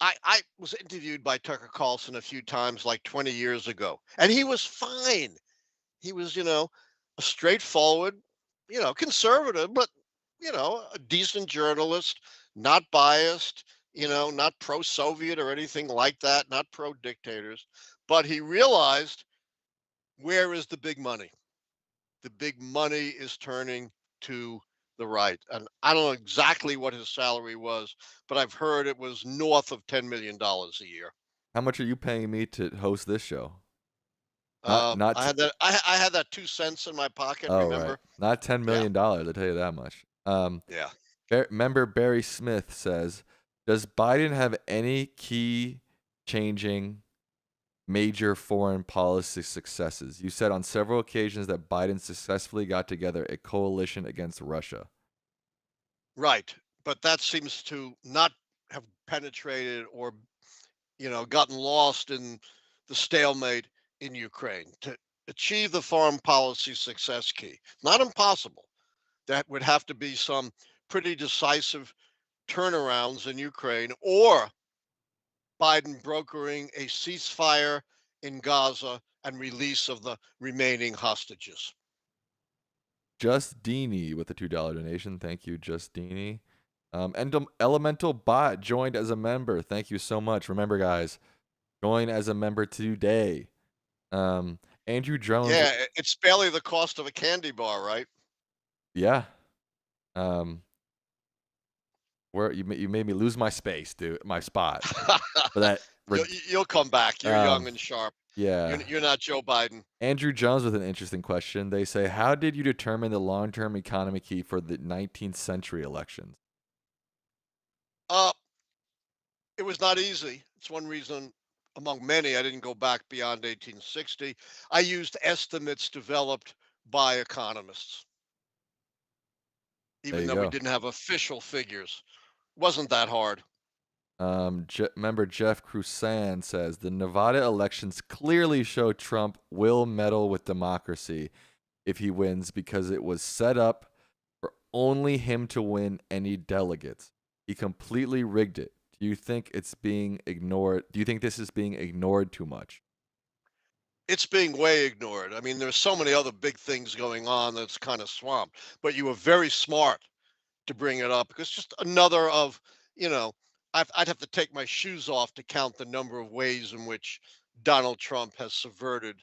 I was interviewed by Tucker Carlson a few times, like 20 years ago, and he was fine. He was, a straightforward, conservative, but, a decent journalist, not biased, not pro Soviet or anything like that, not pro dictators. But he realized, where is the big money? The big money is turning to the right. And I don't know exactly what his salary was, but I've heard it was north of $10 million a year.
How much are you paying me to host this show? Not
I had that. I had that 2 cents in my pocket.
Oh, right.
Remember?
Not $10
Yeah,
million, I'll tell you that much.
yeah.
Member Barry Smith says, "Does Biden have any key changing major foreign policy successes? You said on several occasions that Biden successfully got together a coalition against Russia."
Right. But that seems to not have penetrated or, gotten lost in the stalemate in Ukraine. To achieve the foreign policy success key, not impossible. That would have to be some pretty decisive turnarounds in Ukraine, or Biden brokering a ceasefire in Gaza and release of the remaining hostages.
Just Deanie with a $2 donation. Thank you, Just Deanie. And Elemental Bot joined as a member. Thank you so much. Remember, guys, join as a member today. Andrew Jones.
Yeah, it's barely the cost of a candy bar, right?
Yeah. Where you made me lose my space, dude, my spot. For that.
You'll come back. You're young and sharp.
Yeah.
You're not Joe Biden.
Andrew Jones with an interesting question. They say, "How did you determine the long-term economy key for the 19th century elections?"
Uh, it was not easy. It's one reason among many I didn't go back beyond 1860. I used estimates developed by economists,
There
even
you
though we
go.
didn't have official figures. Wasn't that hard.
Member Jeff Crusan says the Nevada elections clearly show Trump will meddle with democracy if he wins because it was set up for only him to win any delegates. He completely rigged it. Do you think it's being ignored? Do you think this is being ignored too much?
It's being way ignored. I mean, there's so many other big things going on that's kind of swamped. But you were very smart to bring it up, because just another of, you know, I'd have to take my shoes off to count the number of ways in which Donald Trump has subverted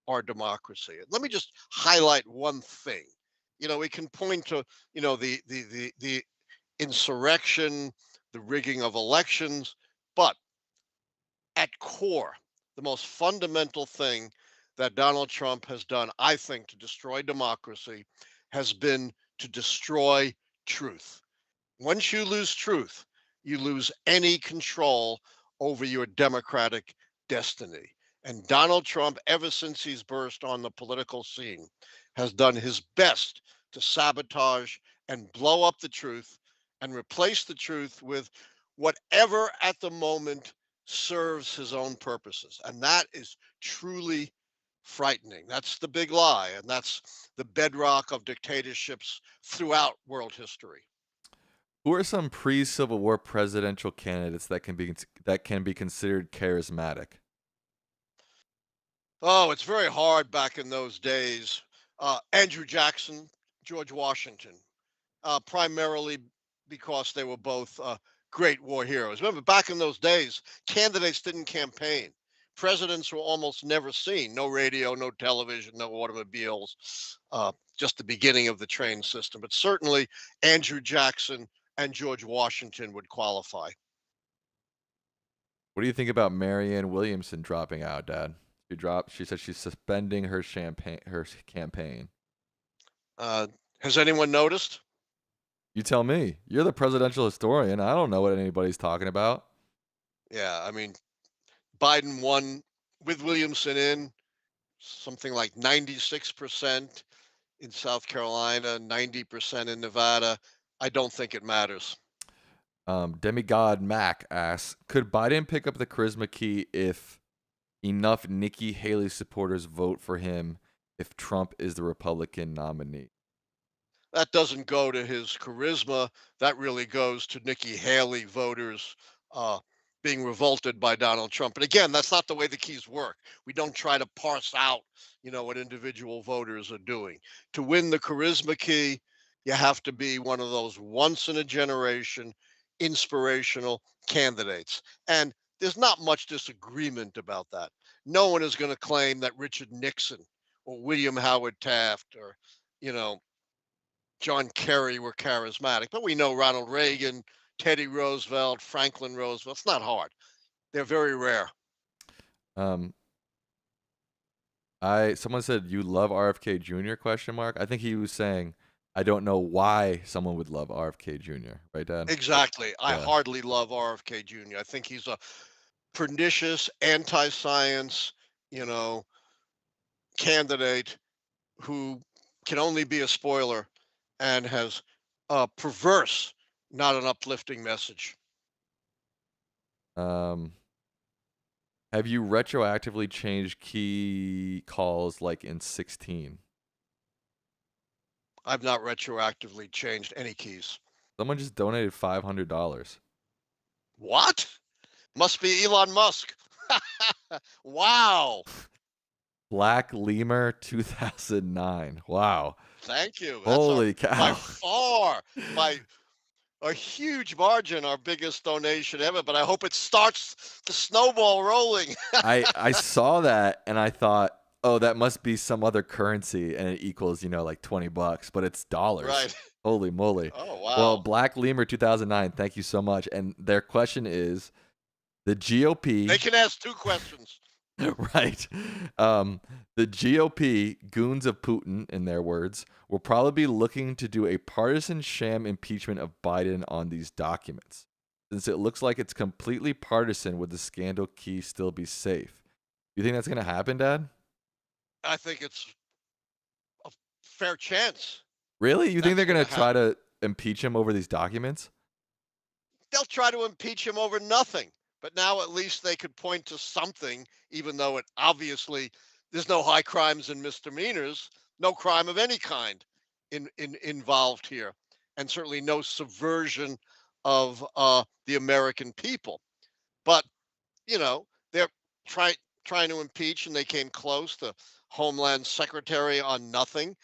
our democracy. Let me just highlight one thing. We can point to, the insurrection, the rigging of elections, but at core, the most fundamental thing that Donald Trump has done, I think, to destroy democracy has been to destroy truth. Once you lose truth, you lose any control over your democratic destiny. And Donald Trump, ever since he's burst on the political scene, has done his best to sabotage and blow up the truth and replace the truth with whatever at the moment serves his own purposes. And that is truly frightening. That's the big lie. And that's the bedrock of dictatorships throughout world history.
Who are some pre-Civil War presidential candidates that can be considered charismatic?
Oh, it's very hard back in those days. Andrew Jackson, George Washington, primarily because they were both great war heroes. Remember, back in those days, candidates didn't campaign. Presidents were almost never seen. No radio, no television, no automobiles, just the beginning of the train system. But certainly Andrew Jackson and George Washington would qualify.
What do you think about Marianne Williamson dropping out, Dad? She said she's suspending her campaign.
Has anyone noticed?
You tell me. You're the presidential historian. I don't know what anybody's talking about.
Yeah, I mean, Biden won with Williamson in something like 96% in South Carolina, 90% in Nevada. I don't think it matters.
Demigod Mac asks, could Biden pick up the charisma key if enough Nikki Haley supporters vote for him if Trump is the Republican nominee?
That doesn't go to his charisma. That really goes to Nikki Haley voters being revolted by Donald Trump. And again, that's not the way the keys work. We don't try to parse out, what individual voters are doing. To win the charisma key, you have to be one of those once in a generation inspirational candidates. And there's not much disagreement about that. No one is going to claim that Richard Nixon or William Howard Taft or, you know, John Kerry were charismatic, but we know Ronald Reagan, Teddy Roosevelt, Franklin Roosevelt. It's not hard. They're very rare.
Um, someone said you love RFK Jr. question mark. I think he was saying I don't know why someone would love RFK Jr. Right, Dad?
Exactly. I
Yeah.
hardly love RFK Jr. I think he's a pernicious anti-science, candidate who can only be a spoiler and has a perverse, not an uplifting message.
Have you retroactively changed key calls like in 16?
I've not retroactively changed any keys.
Someone just donated $500.
What? Must be Elon Musk. Wow.
Black Lemur 2009. Wow.
Thank you.
Holy
By
cow.
far, by a huge margin, our biggest donation ever. But I hope it starts the snowball rolling.
I saw that and I thought, oh, that must be some other currency and it equals, like $20, but it's dollars.
Right.
Holy moly.
Oh, wow.
Well, Black Lemur 2009, thank you so much. And their question is, the GOP.
They can ask two questions.
Right. The GOP, Goons of Putin, in their words, will probably be looking to do a partisan sham impeachment of Biden on these documents. Since it looks like it's completely partisan, would the scandal key still be safe? You think that's going to happen, Dad?
I think it's a fair chance.
Really? You think they're going to try
happen.
to impeach him over these documents?
They'll try to impeach him over nothing. But now at least they could point to something, even though it obviously there's no high crimes and misdemeanors, no crime of any kind involved here, and certainly no subversion of the American people. But they're trying to impeach, and they came close. The Homeland Secretary on nothing.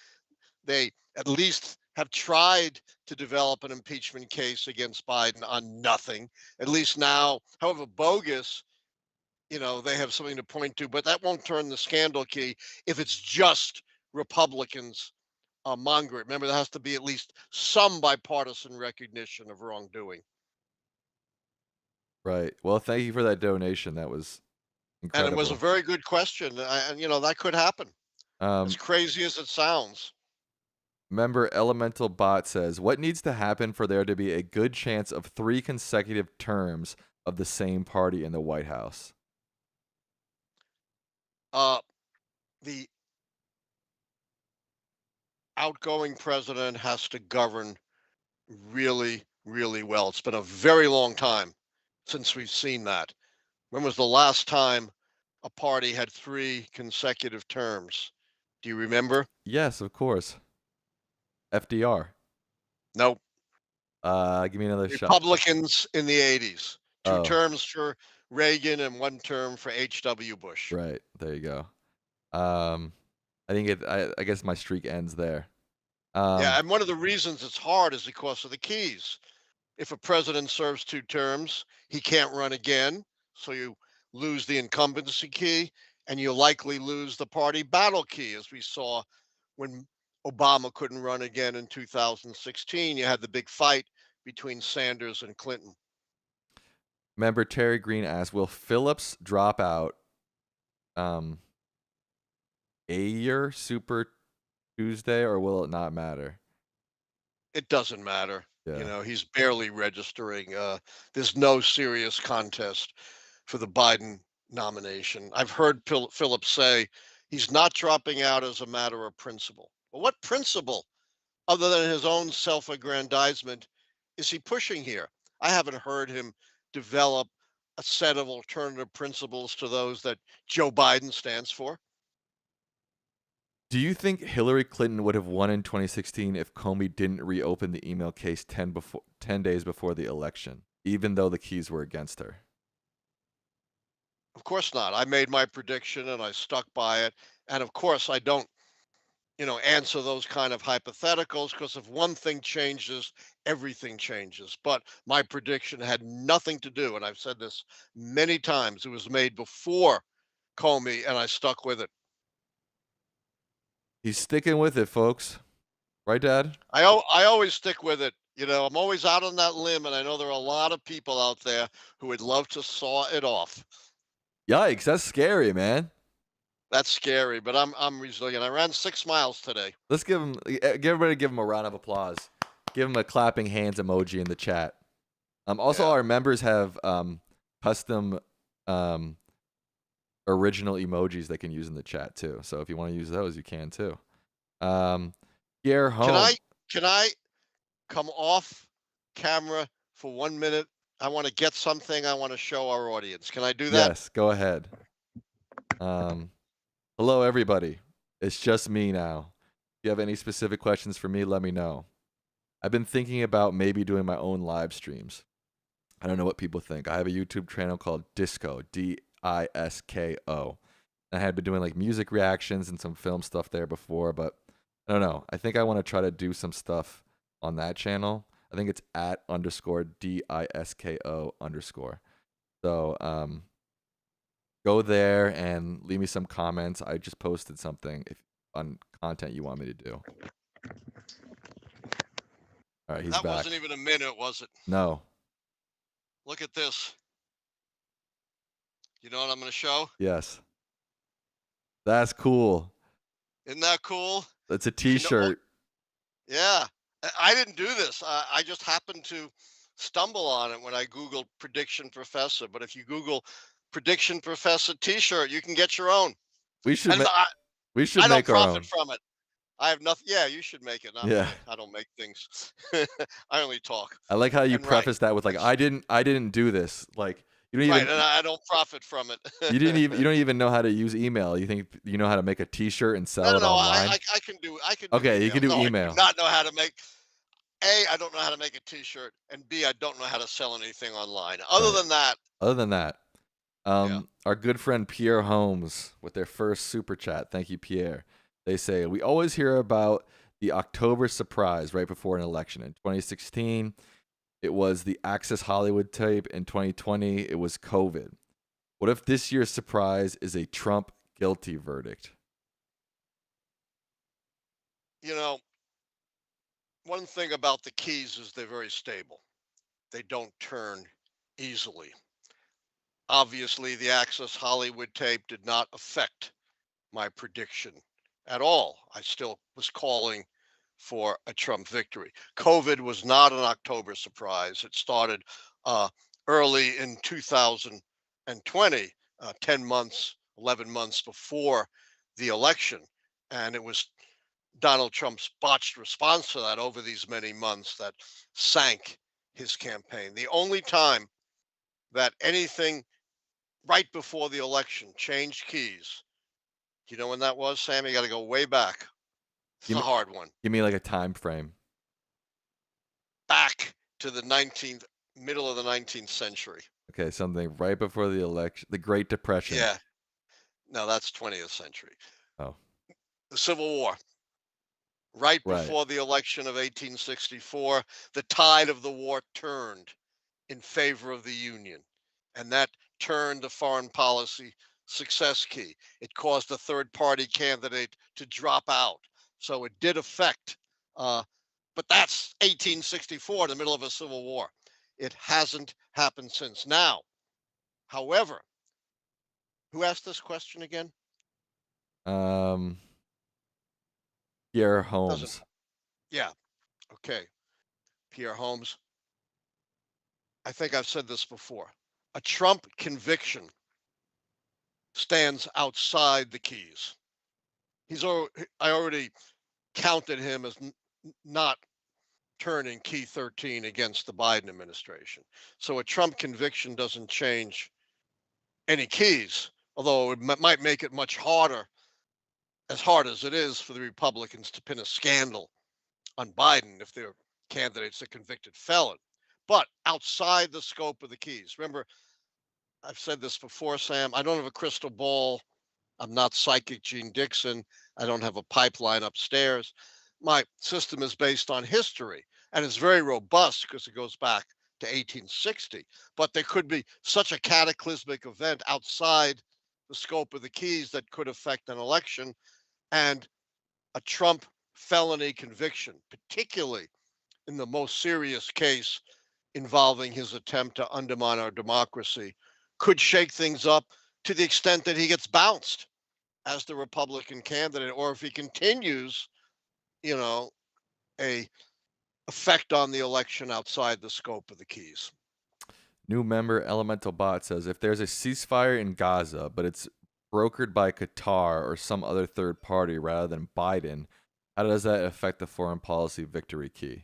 They at least have tried to develop an impeachment case against Biden on nothing. At least now, however bogus, they have something to point to, but that won't turn the scandal key if it's just Republicans mongering. Remember, there has to be at least some bipartisan recognition of wrongdoing.
Right. Well, thank you for that donation. That was
And it was a
Incredible.
very good question. And, that could happen. As
Um,
crazy as it sounds.
Member Elemental Bot says, "What needs to happen for there to be a good chance of 3 consecutive terms of the same party in the White House?"
Uh, the outgoing president has to govern really, really well. It's been a very long time since we've seen that. When was the last time a party had 3 consecutive terms? Do you remember?
Yes, of course. FDR.
Nope.
Give me another shot.
Republicans in the 80s. 2
Oh,
terms for Reagan and 1 term for H.W. Bush.
right. There you go. I think I guess my streak ends there.
Yeah, and one of the reasons it's hard is because of the keys. If a president serves 2 terms, he can't run again, so you lose the incumbency key, and you likely lose the party battle key, as we saw when Obama couldn't run again in 2016. You had the big fight between Sanders and Clinton.
Member Terry Green asks, "Will Phillips drop out um a year Super Tuesday, or will it not matter?"
It doesn't matter.
Yeah.
He's barely registering. There's no serious contest for the Biden nomination. I've heard Phillips say he's not dropping out as a matter of principle. Well, what principle, other than his own self aggrandizement, is he pushing here? I haven't heard him develop a set of alternative principles to those that Joe Biden stands for.
Do you think Hillary Clinton would have won in 2016 if Comey didn't reopen the email case 10 days before the election, even though the keys were against her?
Of course not. I made my prediction and I stuck by it. And of course, I don't answer those kind of hypotheticals, because if one thing changes, everything changes. But my prediction had nothing to do, and I've said this many times, it was made before Comey, and I stuck with it.
He's sticking with it, folks. Right, Dad?
I always stick with it. I'm always out on that limb, and I know there are a lot of people out there who would love to saw it off.
Yikes, that's scary, man.
That's scary, but I'm resilient. I ran 6 miles today.
Let's give him a round of applause. Give him a clapping hands emoji in the chat. Also,
Yeah.
our members have custom original emojis they can use in the chat too. So if you want to use those, you can too. Pierre Home.
Can I come off camera for 1 minute? I want to get something I want to show our audience. Can I do that?
Yes, go ahead. Hello, everybody. It's just me now. If you have any specific questions for me, let me know. I've been thinking about maybe doing my own live streams. I don't know what people think. I have a YouTube channel called Disco, DISKO. I had been doing like music reactions and some film stuff there before, but I don't know. I think I want to try to do some stuff on that channel. I think it's @_DISKO_. So go there and leave me some comments. I just posted something on content you want me to do. All right, he's
That
back.
wasn't even a minute, was it?
No.
Look at this. You know what I'm going to show?
Yes. That's cool.
Isn't that cool?
That's a T-shirt.
Yeah. I didn't do this. I just happened to stumble on it when I Googled Prediction Professor. But if you Google Prediction Professor T-shirt, you can get your own.
We should
And
we should
I don't
make our own.
profit from it. I have nothing. Yeah, you should make it. Not
Yeah.
me. I don't make things. I only talk.
I like how you
And
preface that with like, I didn't do this. Like you don't
Right,
even
and I don't profit from it.
you don't even know how to use email. You think you know how to make a T-shirt and sell it
No,
online?
I can do.
Okay,
email.
you can do
No,
email.
I do not know how to make. A, I don't know how to make a T-shirt, and B, I don't know how to sell anything online. Other than that,
our good friend Pierre Holmes with their first super chat. Thank you, Pierre. They say, we always hear about the October surprise right before an election. In 2016, it was the Access Hollywood tape. In 2020, it was COVID. What if this year's surprise is a Trump guilty verdict?
one thing about the keys is they're very stable. They don't turn easily. Obviously, the Access Hollywood tape did not affect my prediction at all. I still was calling for a Trump victory. COVID was not an October surprise. It started early in 2020, 10 months, 11 months before the election. And it was Donald Trump's botched response to that over these many months that sank his campaign. The only time that anything right before the election changed keys, you know when that was, Sam? You got to go way back. It's
Give
a
me,
hard one.
give me like a time frame.
Back to the middle of the 19th century.
Okay, something right before the election, the Great Depression.
Yeah. No, that's 20th century.
Oh,
The Civil War. Right
right.
before the election of 1864, the tide of the war turned in favor of the Union. And that turned the foreign policy success key. It caused a third party candidate to drop out. So it did affect, but that's 1864, in the middle of a civil war. It hasn't happened since. Now, however, who asked this question again?
Pierre
Doesn't.
Holmes.
Yeah. Okay. Pierre Holmes. I think I've said this before. A Trump conviction stands outside the keys. I already counted him as not turning key 13 against the Biden administration. So a Trump conviction doesn't change any keys, although it might make it much harder, as hard as it is for the Republicans to pin a scandal on Biden if their candidate's a convicted felon. But outside the scope of the keys. Remember, I've said this before, Sam, I don't have a crystal ball. I'm not psychic Gene Dixon. I don't have a pipeline upstairs. My system is based on history and it's very robust because it goes back to 1860. But there could be such a cataclysmic event outside the scope of the keys that could affect an election, and a Trump felony conviction, particularly in the most serious case involving his attempt to undermine our democracy, could shake things up to the extent that he gets bounced as the Republican candidate, or if he continues, a effect on the election outside the scope of the keys.
New member Elemental Bot says, if there's a ceasefire in Gaza, but it's brokered by Qatar or some other third party rather than Biden, how does that affect the foreign policy victory key?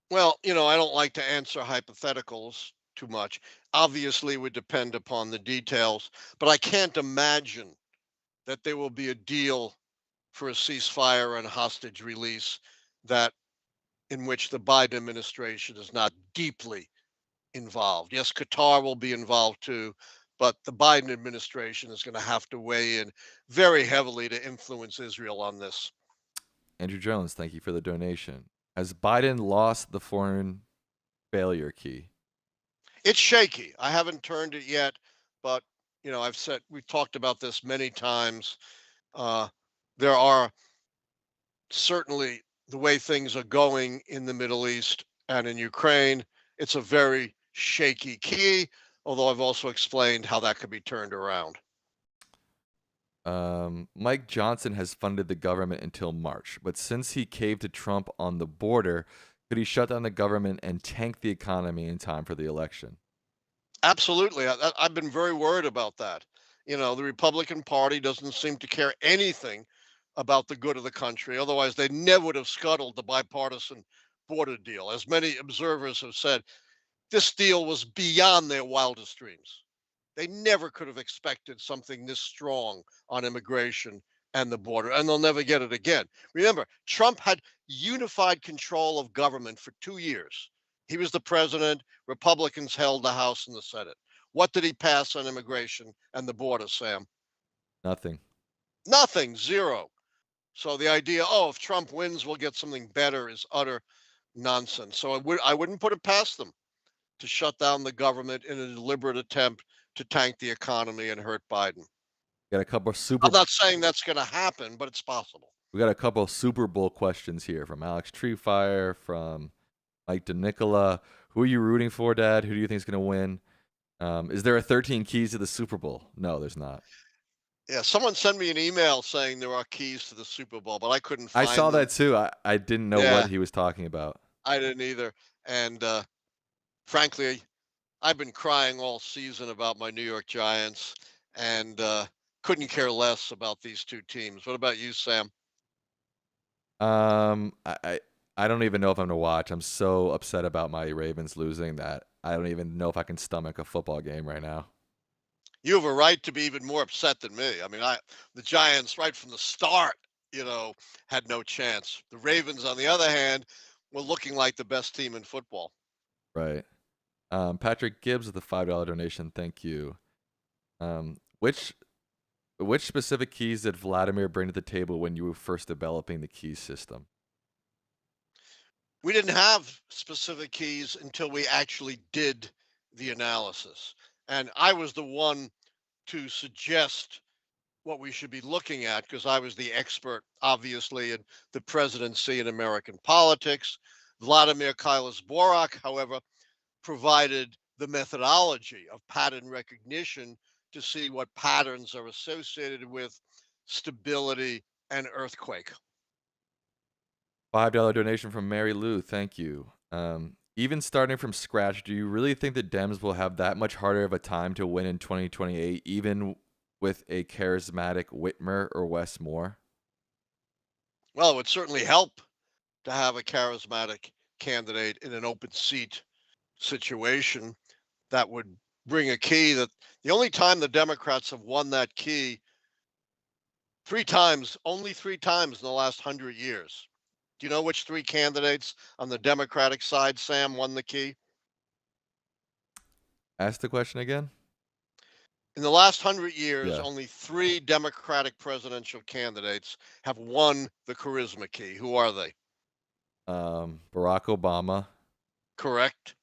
Well, I don't like to answer hypotheticals too much. Obviously, it would depend upon the details, but I can't imagine that there will be a deal for a ceasefire and hostage release in which the Biden administration is not deeply involved. Yes, Qatar will be involved too, but the Biden administration is going to have to weigh in very heavily to influence Israel on this.
Andrew Jones, thank you for the donation. Has Biden lost the foreign failure key?
It's shaky. I haven't turned it yet, but we've talked about this many times. There are certainly, the way things are going in the Middle East and in Ukraine, it's a very shaky key, although I've also explained how that could be turned around.
Mike Johnson has funded the government until March, but since he caved to Trump on the border, could he shut down the government and tank the economy in time for the election?
Absolutely. I've been very worried about that. The Republican Party doesn't seem to care anything about the good of the country. Otherwise, they never would have scuttled the bipartisan border deal. As many observers have said, this deal was beyond their wildest dreams. They never could have expected something this strong on immigration and the border, and they'll never get it again. Remember, Trump had unified control of government for 2 years. He was the president. Republicans held the House and the Senate. What did he pass on immigration and the border, Sam?
Nothing.
Nothing. Zero. So the idea, if Trump wins, we'll get something better, is utter nonsense. So I wouldn't put it past them to shut down the government in a deliberate attempt to tank the economy and hurt Biden.
Got a couple of
I'm not saying that's going to happen, but it's possible.
We got a couple of Super Bowl questions here from Alex Treefire, from Mike DeNicola. Who are you rooting for, Dad? Who do you think is going to win? Is there a 13 keys to the Super Bowl? No, there's not.
Yeah, someone sent me an email saying there are keys to the Super Bowl, but I couldn't
I saw
find them.
that too. I didn't know what
Yeah,
he was talking about.
I didn't either. And frankly, I've been crying all season about my New York Giants and couldn't care less about these two teams. What about you, Sam?
I don't even know if I'm gonna watch. I'm so upset about my Ravens losing that I don't even know if I can stomach a football game right now.
You have a right to be even more upset than me. I mean, the Giants right from the start, had no chance. The Ravens, on the other hand, were looking like the best team in football.
Right. Patrick Gibbs with a $5 donation. Thank you. Which specific keys did Vladimir bring to the table when you were first developing the key system?
We didn't have specific keys until we actually did the analysis. And I was the one to suggest what we should be looking at because I was the expert, obviously, in the presidency and American politics. Vladimir Keilis-Borok, however, provided the methodology of pattern recognition to see what patterns are associated with stability and earthquake.
$5 donation from Mary Lou. Thank you. Even starting from scratch, do you really think the Dems will have that much harder of a time to win in 2028, even with a charismatic Whitmer or Wes Moore?
Well, it would certainly help to have a charismatic candidate in an open seat situation that would bring a key that the only time the Democrats have won that key only three times in the last 100 years. Do you know which three candidates on the Democratic side, Sam, won the key?
Ask the question again.
In the last 100 years,
Yeah.
only three Democratic presidential candidates have won the charisma key. Who are they?
Barack Obama,
Correct?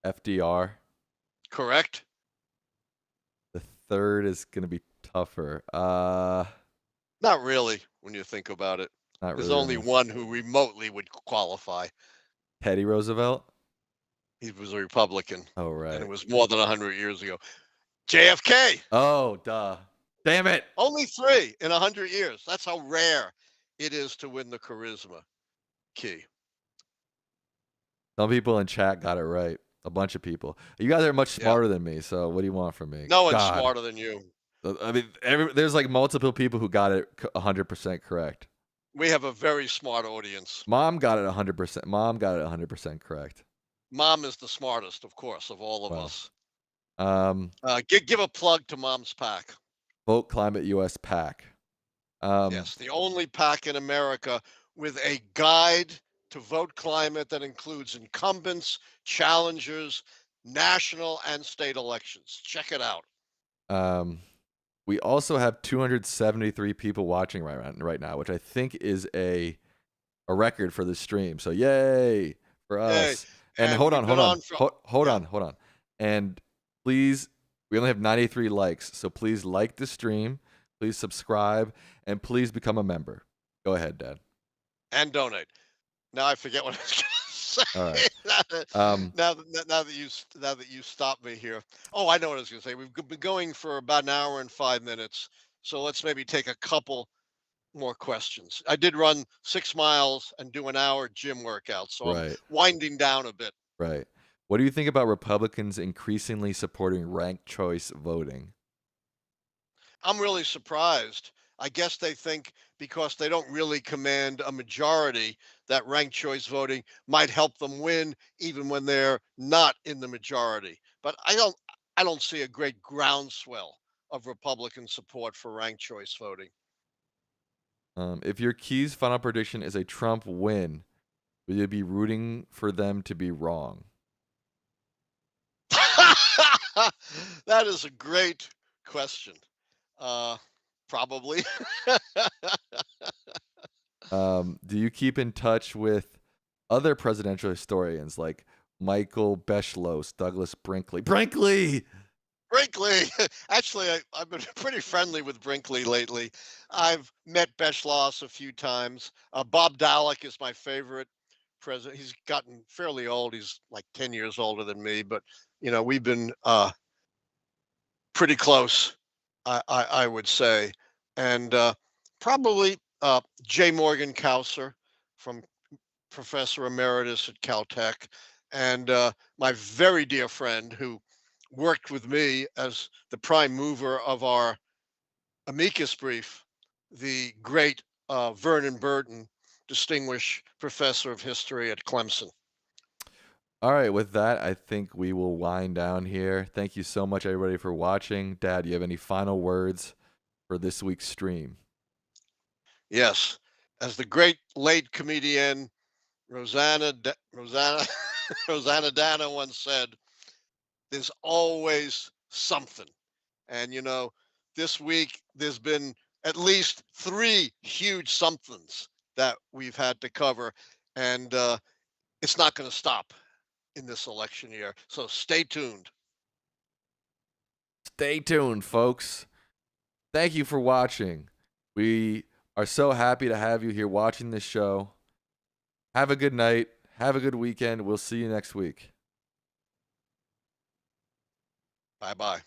FDR.
Correct?
The third is gonna be tougher.
Not really, when you think about it.
Not
There's
really.
only one who remotely would qualify.
Teddy Roosevelt.
He was a Republican,
Oh
and
right.
it was more than 100 years ago. JFK,
Oh duh. Damn it.
only three in 100 years. That's how rare it is to win the charisma key.
Some people in chat got it right. A bunch of people. You guys are much
Yeah.
smarter than me. So what do you want from me?
No one's
God.
smarter than you.
I mean, there's like multiple people who got it 100% correct.
We have a very smart audience.
Mom got it 100%. Mom got it 100% correct.
Mom is the smartest, of course, of all of
Wow.
us. Give a plug to Mom's PAC.
Vote Climate US PAC.
Yes, the only PAC in America with a guide to vote climate that includes incumbents, challengers, national and state elections. Check it out.
We also have 273 people watching right now, which I think is a record for the stream. So yay for us.
Yay.
And hold on.
Yeah.
And please, we only have 93 likes. So please like the stream, please subscribe, and please become a member. Go ahead, Dad.
And donate. Now I forget what I was going to say.
All right.
now that you stopped me here. Oh, I know what I was going to say. We've been going for about an hour and 5 minutes. So let's maybe take a couple more questions. I did run 6 miles and do an hour gym workout. So I'm winding down a bit.
Right. What do you think about Republicans increasingly supporting ranked choice voting?
I'm really surprised. I guess they think because they don't really command a majority that ranked choice voting might help them win even when they're not in the majority. But I don't see a great groundswell of Republican support for ranked choice voting.
If your key's final prediction is a Trump win, will you be rooting for them to be wrong?
That is a great question. Probably.
Do you keep in touch with other presidential historians like Michael Beschloss, Douglas Brinkley? Brinkley!
Actually, I've been pretty friendly with Brinkley lately. I've met Beschloss a few times. Bob Dallek is my favorite president. He's gotten fairly old. He's like 10 years older than me, but we've been pretty close, I would say. And probably J. Morgan Cowser, from professor emeritus at Caltech, and my very dear friend who worked with me as the prime mover of our amicus brief, the great Vernon Burton, distinguished professor of history at Clemson.
All right, with that, I think we will wind down here. Thank you so much, everybody, for watching. Dad, you have any final words for this week's stream?
Yes, as the great late comedian Rosanna Rosanna Dana once said, "There's always something." And this week there's been at least 3 huge somethings that we've had to cover, and it's not going to stop in this election year. So stay tuned.
Stay tuned, folks. Thank you for watching. We are so happy to have you here watching this show. Have a good night. Have a good weekend. We'll see you next week.
Bye-bye.